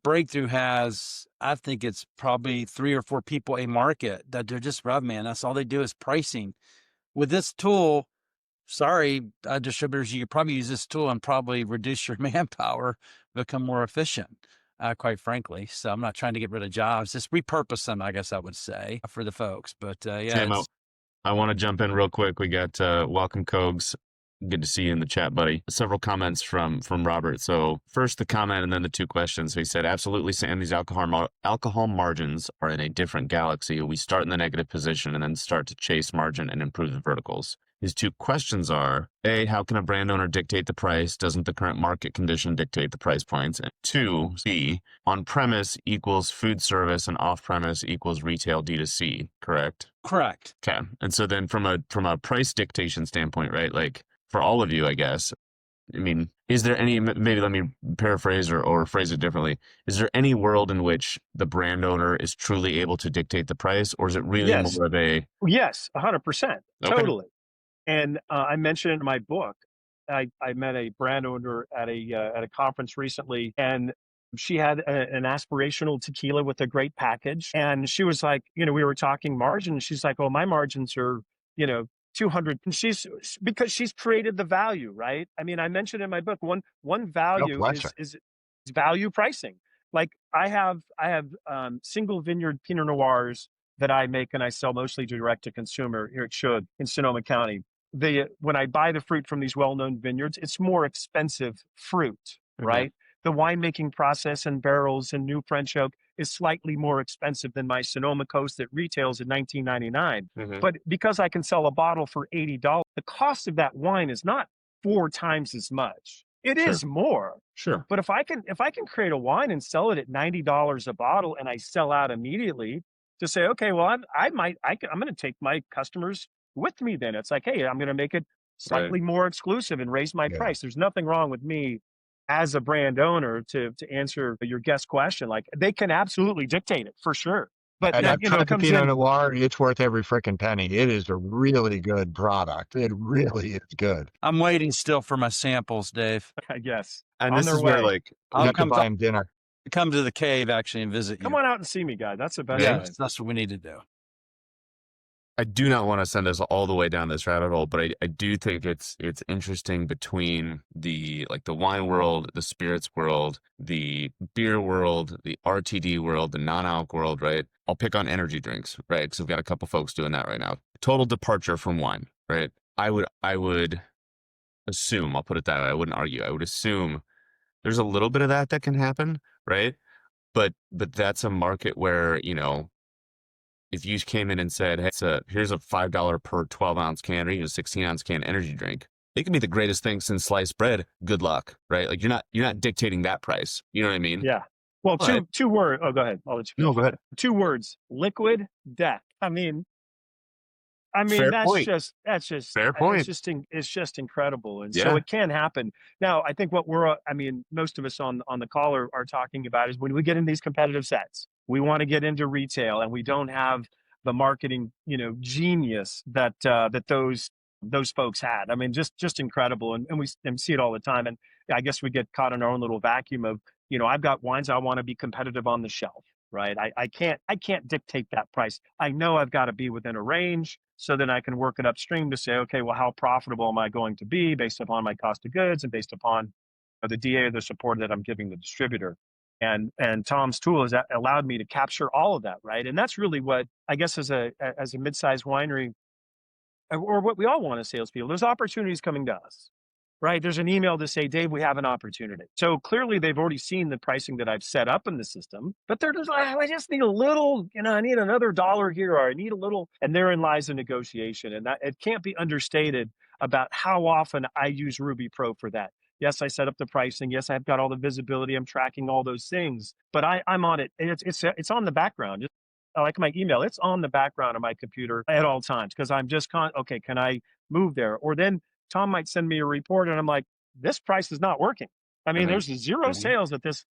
Breakthrough has, I think it's probably 3 or 4 people a market that they're just RevMan. That's all they do is pricing. With this tool, sorry, distributors, you could probably use this tool and probably reduce your manpower, become more efficient, quite frankly. So I'm not trying to get rid of jobs, just repurpose them, I guess I would say, for the folks. But Sam, I want to jump in real quick. We got welcome Cogs. Good to see you in the chat, buddy. Several comments from Robert. So first the comment and then the 2 questions. So he said, absolutely, Sam, these alcohol margins are in a different galaxy. We start in the negative position and then start to chase margin and improve the verticals. His 2 questions are, A, how can a brand owner dictate the price? Doesn't the current market condition dictate the price points? And 2, B, on-premise equals food service and off-premise equals retail D2C, correct? Correct. Okay. And so then from a price dictation standpoint, right, like for all of you, I guess, I mean, is there any, maybe let me paraphrase or phrase it differently. Is there any world in which the brand owner is truly able to dictate the price, or is it really more of a... Yes, 100%. Okay. Totally. And I mentioned in my book, I met a brand owner at a conference recently, and she had an aspirational tequila with a great package. And she was like, we were talking margin. She's like, oh, my margins are, 200. And because she's created the value, right? I mean, I mentioned in my book, one value is value pricing. Like I have single vineyard Pinot Noirs that I make and I sell mostly direct to consumer here at Shug in Sonoma County. When I buy the fruit from these well-known vineyards, it's more expensive fruit, right? The winemaking process and barrels and new French oak is slightly more expensive than my Sonoma Coast that retails at $19.99. But because I can sell a bottle for $80, the cost of that wine is not 4 times as much. It is more. Sure. But if I can create a wine and sell it at $90 a bottle and I sell out immediately, to say, okay, well, I'm going to take my customers with me then. It's like, hey, I'm going to make it slightly more exclusive and raise my price. There's nothing wrong with me as a brand owner to answer your guest question. Like they can absolutely dictate it for sure. But that Pinot Noir, it's worth every freaking penny. It is a really good product. It really is good. I'm waiting still for my samples, Dave. I guess. And this is where like I'll come buy him dinner. Come to the cave actually and visit you. Come on out and see me, guys. That's the best. Yeah, that's what we need to do. I do not want to send us all the way down this rabbit hole, but I do think it's interesting between the wine world, the spirits world, the beer world, the RTD world, the non-alc world, right? I'll pick on energy drinks, right? Because we've got a couple folks doing that right now. Total departure from wine, right? I would assume, I'll put it that way, I wouldn't argue, I would assume there's a little bit of that can happen, right? But that's a market where, if you came in and said, hey, here's a $5 per 12-ounce can or even a 16-ounce can energy drink, it can be the greatest thing since sliced bread. Good luck, right? Like you're not dictating that price. You know what I mean? Yeah. Well, But two words. Oh, go ahead. I'll let you no, finish. go ahead. 2 words: liquid death. Fair That's point. just Fair point. it's just incredible, and so Yeah. it can happen. Now, I think what we're most of us on the call are talking about is when we get in these competitive sets, we want to get into retail, and we don't have the marketing genius that those folks had. Just incredible, and we see it all the time. And I guess we get caught in our own little vacuum of I've got wines I want to be competitive on the shelf. Right. I can't dictate that price. I know I've got to be within a range so then I can work it upstream to say, okay, well, how profitable am I going to be based upon my cost of goods and based upon the DA or the support that I'm giving the distributor. And Tom's tool has allowed me to capture all of that. Right. And that's really what I guess as a mid-sized winery, or what we all want as salespeople, there's opportunities coming to us. Right. There's an email to say, Dave, we have an opportunity. So clearly they've already seen the pricing that I've set up in the system, but they're just like, I just need a little, I need another dollar here, or I need a little. And therein lies the negotiation. And that it can't be understated about how often I use Ruby Pro for that. Yes, I set up the pricing. Yes, I've got all the visibility. I'm tracking all those things, but I'm on it. It's on the background. Just like my email, it's on the background of my computer at all times because I'm just okay, can I move there? Or then Tom might send me a report and I'm like, this price is not working. There's 0 sales at this,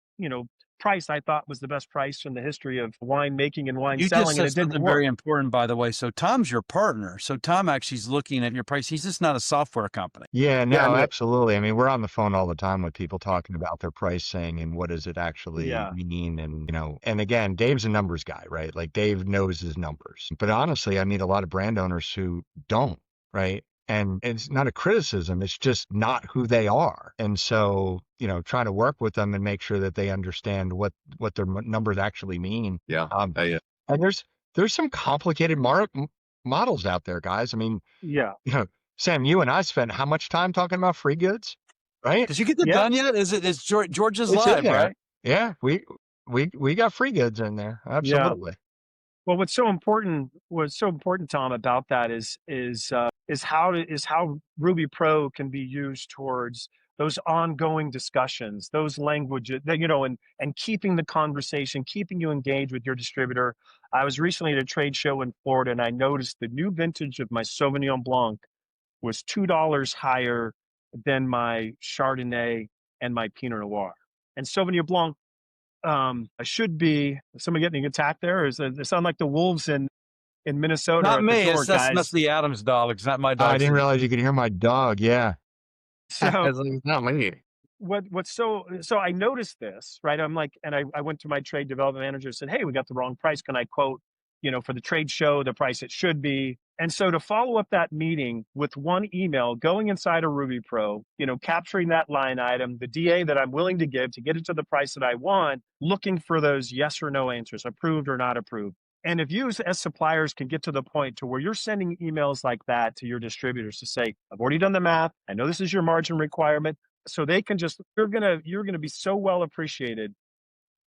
price I thought was the best price in the history of wine making and wine You selling, just and said it didn't something work. very important, by the way. So Tom's your partner. So Tom actually is looking at your price. He's just not a software company. Yeah, no, Yeah, absolutely. We're on the phone all the time with people talking about their pricing and what does it actually Yeah. mean. And, and again, Dave's a numbers guy, right? Like Dave knows his numbers. But honestly, I meet a lot of brand owners who don't, right? And it's not a criticism. It's just not who they are. And so, trying to work with them and make sure that they understand what their numbers actually mean. Yeah. And there's some complicated models out there, guys. Yeah. Sam, you and I spent how much time talking about free goods, right? Did you get that Yeah. done yet? It's George's It's in live, there. right? Yeah, we got free goods in there. Absolutely. Well, what's so important, Tom, about that is how Ruby Pro can be used towards those ongoing discussions, those languages that, and keeping the conversation, keeping you engaged with your distributor. I was recently at a trade show in Florida, and I noticed the new vintage of my Sauvignon Blanc was $2 higher than my Chardonnay and my Pinot Noir. And Sauvignon Blanc, I should be. Is somebody getting attacked there? Or is it sound like the wolves in Minnesota? Not are at me. the door, That's the Adams dog. It's not my dog. I didn't realize you could hear my dog. Yeah. So It's not me. so I noticed this, right? I'm like, and I went to my trade development manager and said, hey, we got the wrong price. Can I quote, for the trade show, the price it should be? And so to follow up that meeting with one email, going inside a Ruby Pro, capturing that line item, the DA that I'm willing to give to get it to the price that I want, looking for those yes or no answers, approved or not approved. And if you as suppliers can get to the point to where you're sending emails like that to your distributors to say, I've already done the math. I know this is your margin requirement. So they can you're going to be so well appreciated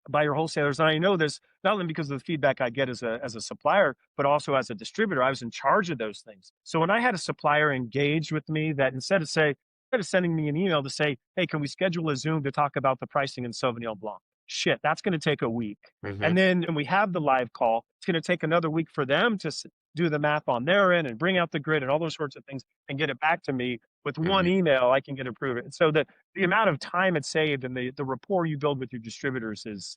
by your wholesalers. And I know this not only because of the feedback I get as a supplier, but also as a distributor. I was in charge of those things. So when I had a supplier engage with me, that instead of sending me an email to say, hey, can we schedule a Zoom to talk about the pricing in Sauvignon Blanc? Shit, that's going to take a week. And then when we have the live call, it's going to take another week for them to do the math on their end and bring out the grid and all those sorts of things and get it back to me with one email. I can get approved. And so the amount of time it's saved and the rapport you build with your distributors is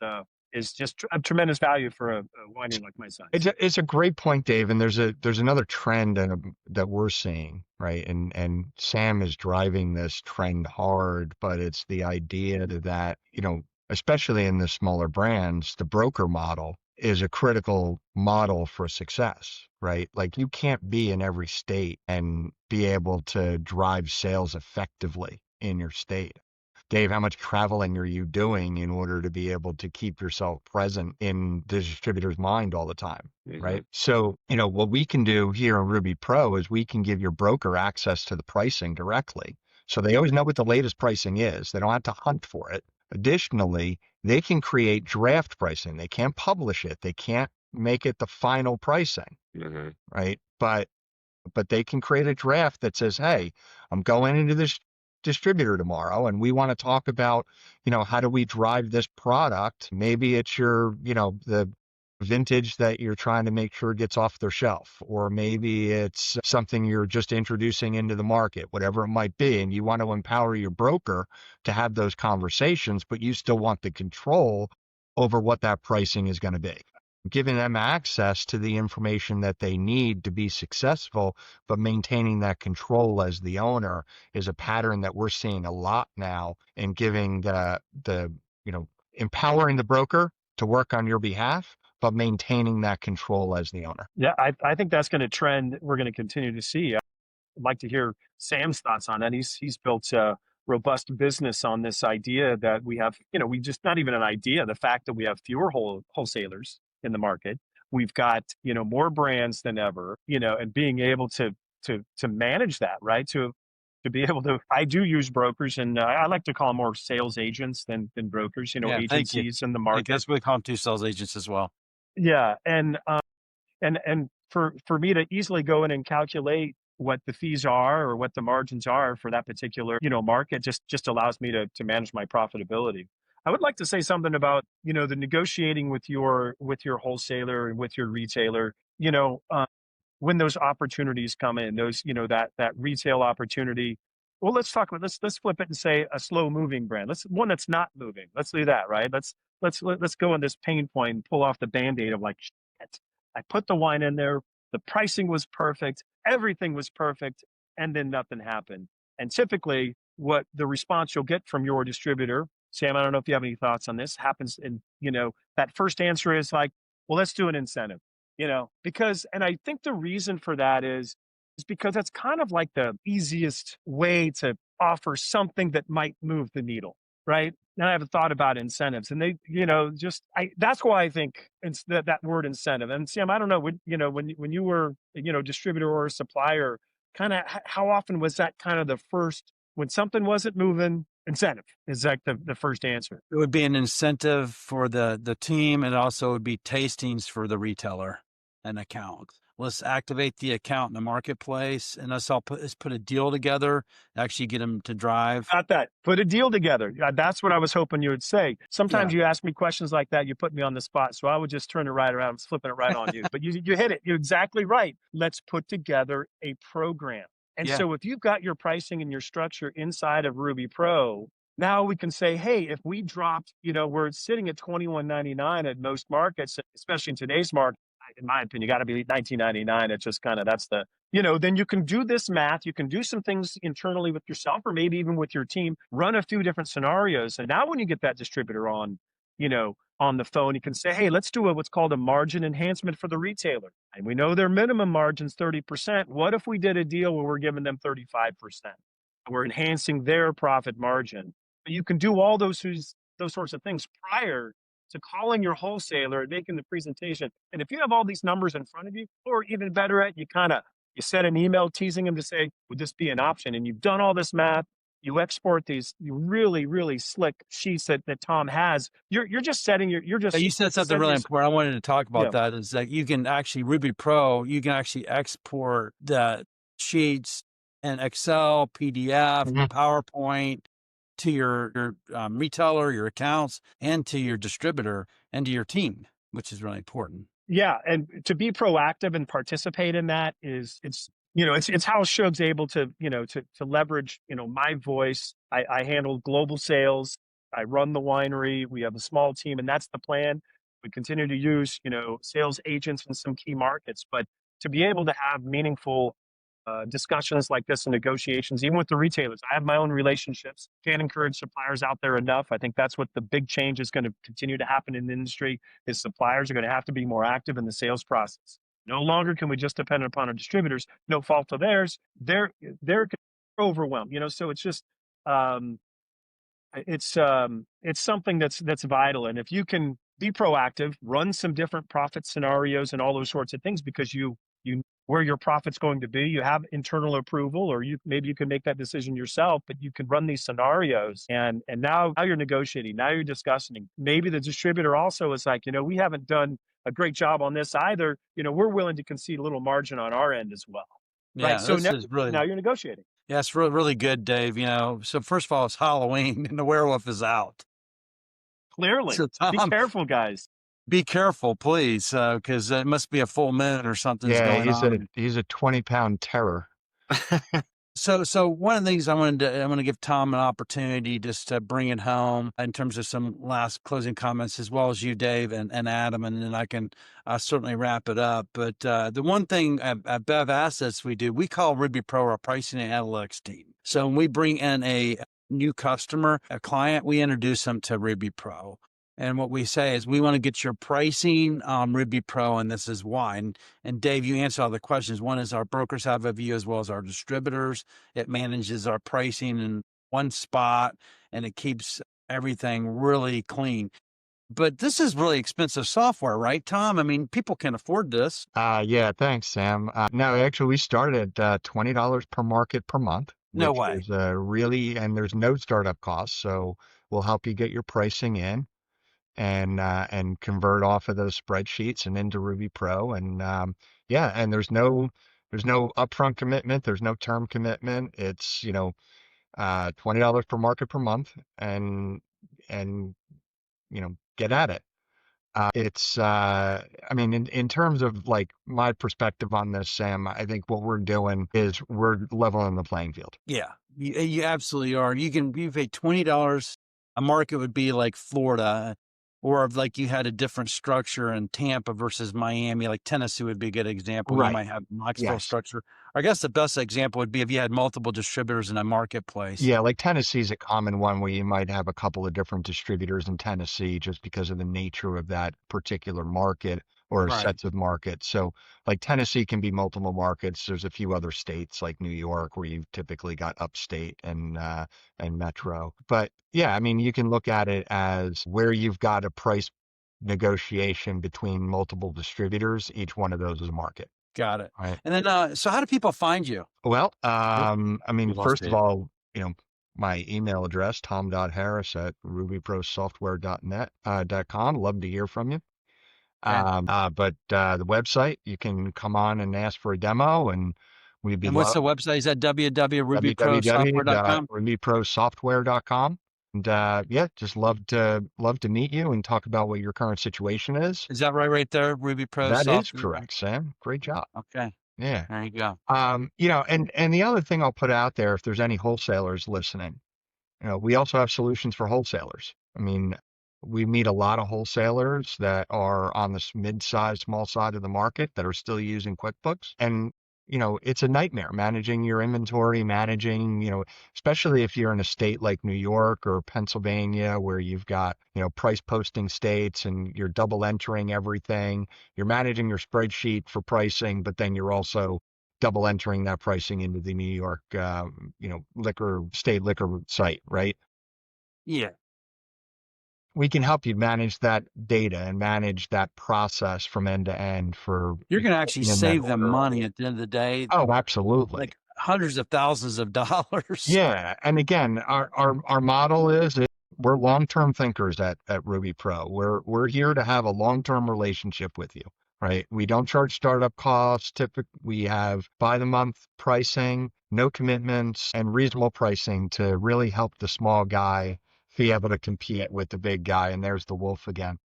just a tremendous value for a winery like my size. It's a great point, Dave. And there's another trend that we're seeing, right? And Sam is driving this trend hard, but it's the idea that, especially in the smaller brands, the broker model is a critical model for success, right? Like you can't be in every state and be able to drive sales effectively in your state. Dave, how much traveling are you doing in order to be able to keep yourself present in the distributor's mind all the time, right? So, what we can do here in Ruby Pro is we can give your broker access to the pricing directly. So they always know what the latest pricing is. They don't have to hunt for it. Additionally, they can create draft pricing. They can't publish it. They can't make it the final pricing, right? But but they can create a draft that says, hey, I'm going into this distributor tomorrow and we want to talk about, how do we drive this product? Maybe it's the vintage that you're trying to make sure gets off their shelf, or maybe it's something you're just introducing into the market, whatever it might be. And you want to empower your broker to have those conversations, but you still want the control over what that pricing is going to be. Giving them access to the information that they need to be successful, but maintaining that control as the owner is a pattern that we're seeing a lot now, and giving empowering the broker to work on your behalf, but maintaining that control as the owner. Yeah, I think that's going to trend. We're going to continue to see. I'd like to hear Sam's thoughts on that. He's built a robust business on this idea that we have, we just, not even an idea, the fact that we have fewer wholesalers in the market. We've got, more brands than ever, and being able to manage that, right? To be able to, I do use brokers, and I like to call them more sales agents than brokers, Yeah, thank you. agencies in the I market. guess we call them 2 sales agents as well. Yeah. And for me to easily go in and calculate what the fees are or what the margins are for that particular, market just allows me to manage my profitability. I would like to say something about, the negotiating with your wholesaler and with your retailer, when those opportunities come in, those, that retail opportunity. Well, let's flip it and say a slow moving brand. One that's not moving. Let's do that, right? Let's go on this pain point and pull off the Band-Aid of like, shit, I put the wine in there. The pricing was perfect. Everything was perfect. And then nothing happened. And typically what the response you'll get from your distributor, Sam, I don't know if you have any thoughts on this, happens in, that first answer is like, well, let's do an incentive, because, and I think the reason for that is because that's kind of like the easiest way to offer something that might move the needle, right? Now I haven't thought about incentives, and they, that's why I think it's that word incentive. And Sam, I don't know, when you were, distributor or supplier, kind of how often was that kind of the first, when something wasn't moving, incentive is like the first answer. It would be an incentive for the team, and also would be tastings for the retailer and account. Let's activate the account in the marketplace, and let's put a deal together, actually get them to drive. Got that. Put a deal together. That's what I was hoping you would say. Sometimes you ask me questions like that, you put me on the spot. So I would just turn it right around and flipping it right on you. But you hit it. You're exactly right. Let's put together a program. And so if you've got your pricing and your structure inside of Ruby Pro, now we can say, hey, if we dropped, we're sitting at $21.99 at most markets, especially in today's market. In my opinion, you got to be $19.99. It's just kind of, that's the, then you can do this math. You can do some things internally with yourself, or maybe even with your team, run a few different scenarios. And now when you get that distributor on, on the phone, you can say, hey, let's do what's called a margin enhancement for the retailer. And we know their minimum margin's 30%. What if we did a deal where we're giving them 35%? We're enhancing their profit margin. But you can do all those sorts of things prior to calling your wholesaler and making the presentation. And if you have all these numbers in front of you, or even better you send an email teasing them to say, would this be an option? And you've done all this math, you export these really, really slick sheets that Tom has. You're just setting You said something really important. I wanted to talk about that, is that you can actually, Ruby Pro, you can actually export the sheets in Excel, PDF, PowerPoint, to your retailer, your accounts, and to your distributor, and to your team, which is really important. Yeah, and to be proactive and participate in that it's how Shug's able to, to leverage, my voice. I handle global sales. I run the winery. We have a small team, and that's the plan. We continue to use, sales agents in some key markets, but to be able to have meaningful discussions like this and negotiations, even with the retailers. I have my own relationships. Can't encourage suppliers out there enough. I think that's what the big change is going to continue to happen in the industry, is suppliers are going to have to be more active in the sales process. No longer can we just depend upon our distributors. No fault of theirs. They're overwhelmed, so it's just, it's something that's vital. And if you can be proactive, run some different profit scenarios and all those sorts of things, because you where your profit's going to be, you have internal approval, or maybe you can make that decision yourself, but you can run these scenarios, and now you're negotiating, now you're discussing. Maybe the distributor also is like, we haven't done a great job on this either. We're willing to concede a little margin on our end as well. Yeah, right? So this is really, now you're negotiating. yeah, it's really good, Dave. So first of all, it's Halloween and the werewolf is out. Clearly, So be Tom, careful, guys. be careful, please, because it must be a full moon or something's Yeah, going on. he's a 20-pound terror. So one of the things I'm going to give Tom an opportunity just to bring it home in terms of some last closing comments, as well as you, Dave, and Adam, and then I can certainly wrap it up. But the one thing at Bev Assets we do, we call Ruby Pro our pricing and analytics team. So when we bring in a new customer, a client, we introduce them to Ruby Pro. And what we say is, we want to get your pricing on Ruby Pro, and this is why. And Dave, you answer all the questions. One is, our brokers have a view, as well as our distributors. It manages our pricing in one spot, and it keeps everything really clean. But this is really expensive software, right, Tom? I mean, people can afford this. Yeah, thanks, Sam. No, actually, we started at $20 per market per month, No which way. is and there's no startup costs. So we'll help you get your pricing in and convert off of those spreadsheets and into Ruby Pro. And yeah, and there's no upfront commitment. There's no term commitment. It's, $20 per market per month, and get at it. I mean, in terms of like my perspective on this, Sam, I think what we're doing is we're leveling the playing field. Yeah, you absolutely are. You pay $20. A market would be like Florida, or if like you had a different structure in Tampa versus Miami, like Tennessee would be a good example. You Right. might have Knoxville Yes. structure. I guess the best example would be if you had multiple distributors in a marketplace. Yeah, like Tennessee's a common one where you might have a couple of different distributors in Tennessee just because of the nature of that particular market or Right. sets of markets. So like Tennessee can be multiple markets. There's a few other states like New York where you've typically got upstate and metro. But yeah, I mean, you can look at it as where you've got a price negotiation between multiple distributors. Each one of those is a market. Got it. Right. And then, so how do people find you? Well, I mean, lost first of Dave. all, my email address, tom.harris@rubyprosoftware.net.com. Love to hear from you. Okay. But the website, you can come on and ask for a demo, and we'd be And what's the website? Is that www.rubyprosoftware.com? www.rubyprosoftware.com. And yeah, just love to meet you and talk about what your current situation is. Is that right there? Ruby Pro That is Software? correct, Sam. Great job. Okay. Yeah. There you go. And the other thing I'll put out there, if there's any wholesalers listening, we also have solutions for wholesalers. I mean, we meet a lot of wholesalers that are on this mid-sized, small side of the market that are still using QuickBooks. And, it's a nightmare managing your inventory, especially if you're in a state like New York or Pennsylvania, where you've got, price posting states and you're double entering everything. You're managing your spreadsheet for pricing, but then you're also double entering that pricing into the New York, state liquor site, right? Yeah. We can help you manage that data and manage that process from end to end for. You're going to actually in that save them order. money at the end of the day, Oh, absolutely. like hundreds of thousands of dollars. Yeah. And again, our model is we're long-term thinkers at Ruby Pro. We're here to have a long-term relationship with you, right? We don't charge startup costs. Typically, we have by the month pricing, no commitments, and reasonable pricing to really help the small guy be able to compete with the big guy. And there's the wolf again.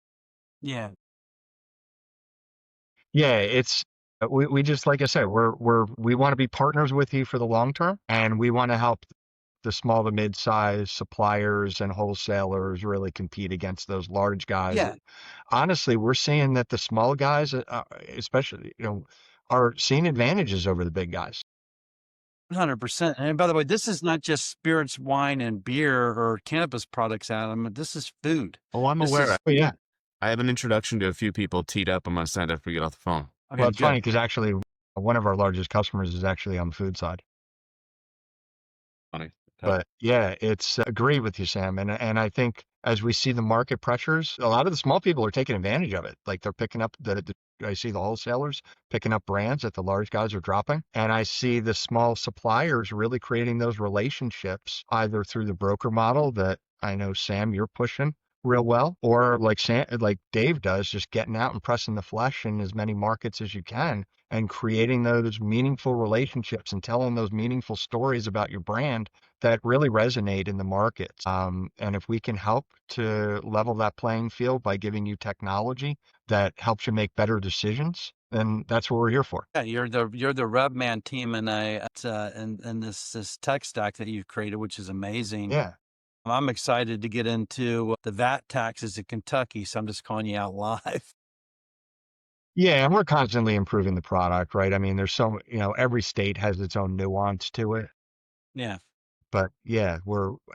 Yeah. Yeah, it's we just, like I said, we want to be partners with you for the long term, and we want to help the small to mid-size suppliers and wholesalers really compete against those large guys. Yeah. Honestly, we're seeing that the small guys, especially, are seeing advantages over the big guys. 100%. And by the way, this is not just spirits, wine, and beer or cannabis products, Adam. This is food. Oh, I'm This aware. is- Oh, yeah. I have an introduction to a few people teed up. I'm going to sign up for you get off the phone. Okay, Well, it's good. funny because actually one of our largest customers is actually on the food side. Funny. But yeah, it's agree with you, Sam. And I think as we see the market pressures, a lot of the small people are taking advantage of it. Like they're picking up I see the wholesalers picking up brands that the large guys are dropping. And I see the small suppliers really creating those relationships either through the broker model that I know, Sam, you're pushing real well, or like Dave does, just getting out and pressing the flesh in as many markets as you can and creating those meaningful relationships and telling those meaningful stories about your brand that really resonate in the market. And if we can help to level that playing field by giving you technology that helps you make better decisions, then that's what we're here for. Yeah, you're the Revman team in this tech stack that you've created, which is amazing. Yeah. I'm excited to get into the VAT taxes in Kentucky, so I'm just calling you out live. Yeah, and we're constantly improving the product, right? I mean, there's every state has its own nuance to it. Yeah. But yeah,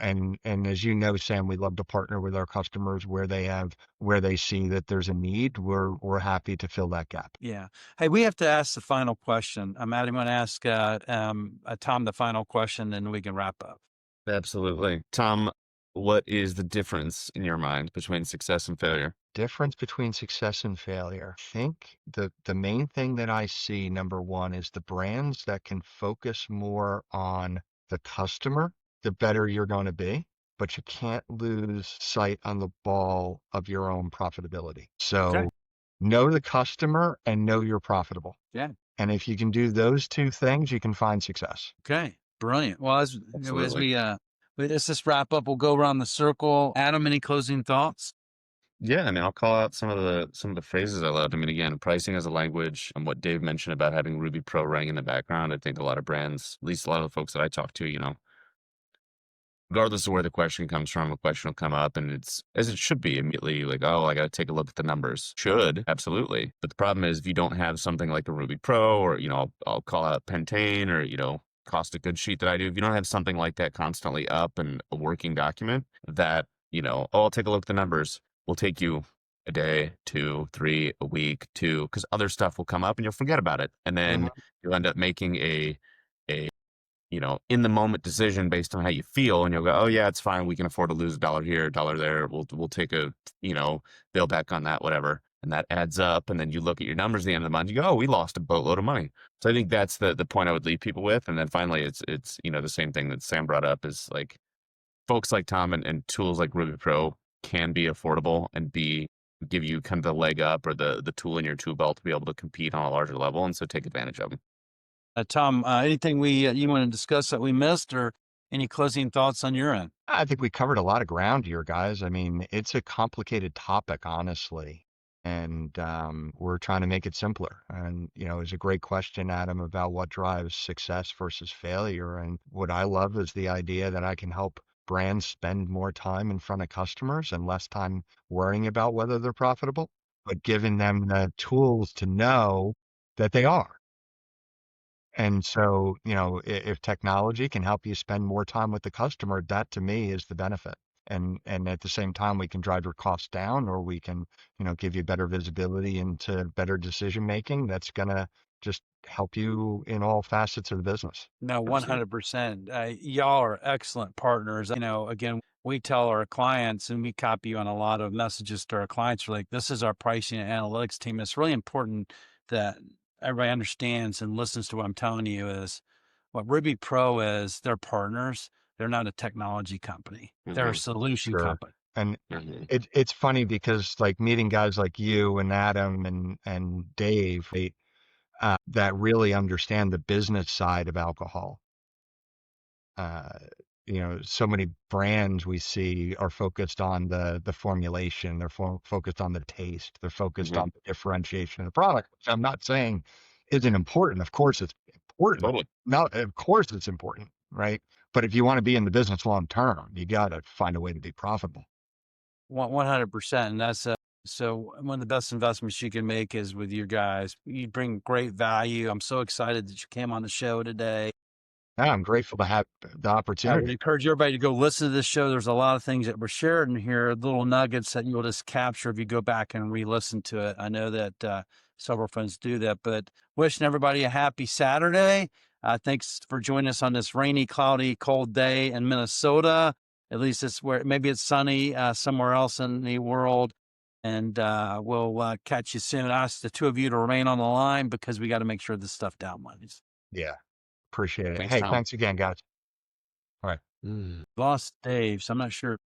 and as you know, Sam, we love to partner with our customers where they see that there's a need. We're happy to fill that gap. Yeah. Hey, we have to ask the final question. I'm going to ask Tom the final question, and we can wrap up. Absolutely. Tom, what is the difference in your mind between success and failure? Difference between success and failure. I think the main thing that I see, number one, is the brands that can focus more on the customer, the better you're going to be, but you can't lose sight on the ball of your own profitability. So Okay. know the customer and know you're profitable. Yeah. And if you can do those two things, you can find success. Okay. Brilliant. Well, as Absolutely. let's just wrap up. We'll go around the circle. Adam, any closing thoughts? Yeah, I mean, I'll call out some of the phrases I loved. I mean, again, pricing as a language, and what Dave mentioned about having Ruby Pro running in the background. I think a lot of brands, at least a lot of the folks that I talk to, regardless of where the question comes from, a question will come up, and it's as it should be immediately like, oh, I got to take a look at the numbers. Should, absolutely. But the problem is if you don't have something like a Ruby Pro, or I'll call out Pentane, or cost a good sheet that I do. If you don't have something like that constantly up and a working document that oh, I'll take a look at the numbers, will take you a day, 2, 3, a week, 2, because other stuff will come up and you'll forget about it, and then you'll end up making a in the moment decision based on how you feel, and you'll go, oh yeah, it's fine, we can afford to lose $1 here, $1 there, we'll take a bill back on that, whatever, and that adds up, and then you look at your numbers at the end of the month, you go, oh, we lost a boatload of money. So I think that's the point I would leave people with. And then finally, it's the same thing that Sam brought up, is like folks like Tom and tools like Ruby Pro can be affordable and give you kind of the leg up or the tool in your tool belt to be able to compete on a larger level, and so take advantage of them. Tom, anything you want to discuss that we missed, or any closing thoughts on your end? I think we covered a lot of ground here, guys. I mean, it's a complicated topic, honestly, and we're trying to make it simpler. And it was a great question, Adam, about what drives success versus failure. And what I love is the idea that I can help brands spend more time in front of customers and less time worrying about whether they're profitable, but giving them the tools to know that they are. And so, if technology can help you spend more time with the customer, that to me is the benefit. And at the same time, we can drive your costs down, or we can, give you better visibility into better decision making. That's gonna just help you in all facets of the business. No, 100%. Y'all are excellent partners. Again, we tell our clients, and we copy on a lot of messages to our clients. We're like, this is our pricing and analytics team. It's really important that everybody understands and listens to what I'm telling you. Is what Ruby Pro is. They're partners. They're not a technology company. They're a solution Sure. company. And it's funny because like meeting guys like you and Adam and Dave, that really understand the business side of alcohol. So many brands we see are focused on the formulation. They're focused on the taste. They're focused on the differentiation of the product, which I'm not saying isn't important. Of course, it's important. Totally. No, of course it's important, right? But if you want to be in the business long term, you got to find a way to be profitable. 100%. And that's so one of the best investments you can make is with you guys. You bring great value. I'm so excited that you came on the show today. Yeah, I'm grateful to have the I would opportunity. encourage everybody to go listen to this show. There's a lot of things that were shared in here, little nuggets that you'll just capture if you go back and re-listen to it. I know that several friends do that, but wishing everybody a happy Saturday. Thanks for joining us on this rainy, cloudy, cold day in Minnesota. At least it's where maybe it's sunny somewhere else in the world. And we'll catch you soon. I ask the two of you to remain on the line because we got to make sure this stuff downloads. Yeah, appreciate it. Thanks, Hey, Tom. thanks again, guys. All right. Lost Dave, so I'm not sure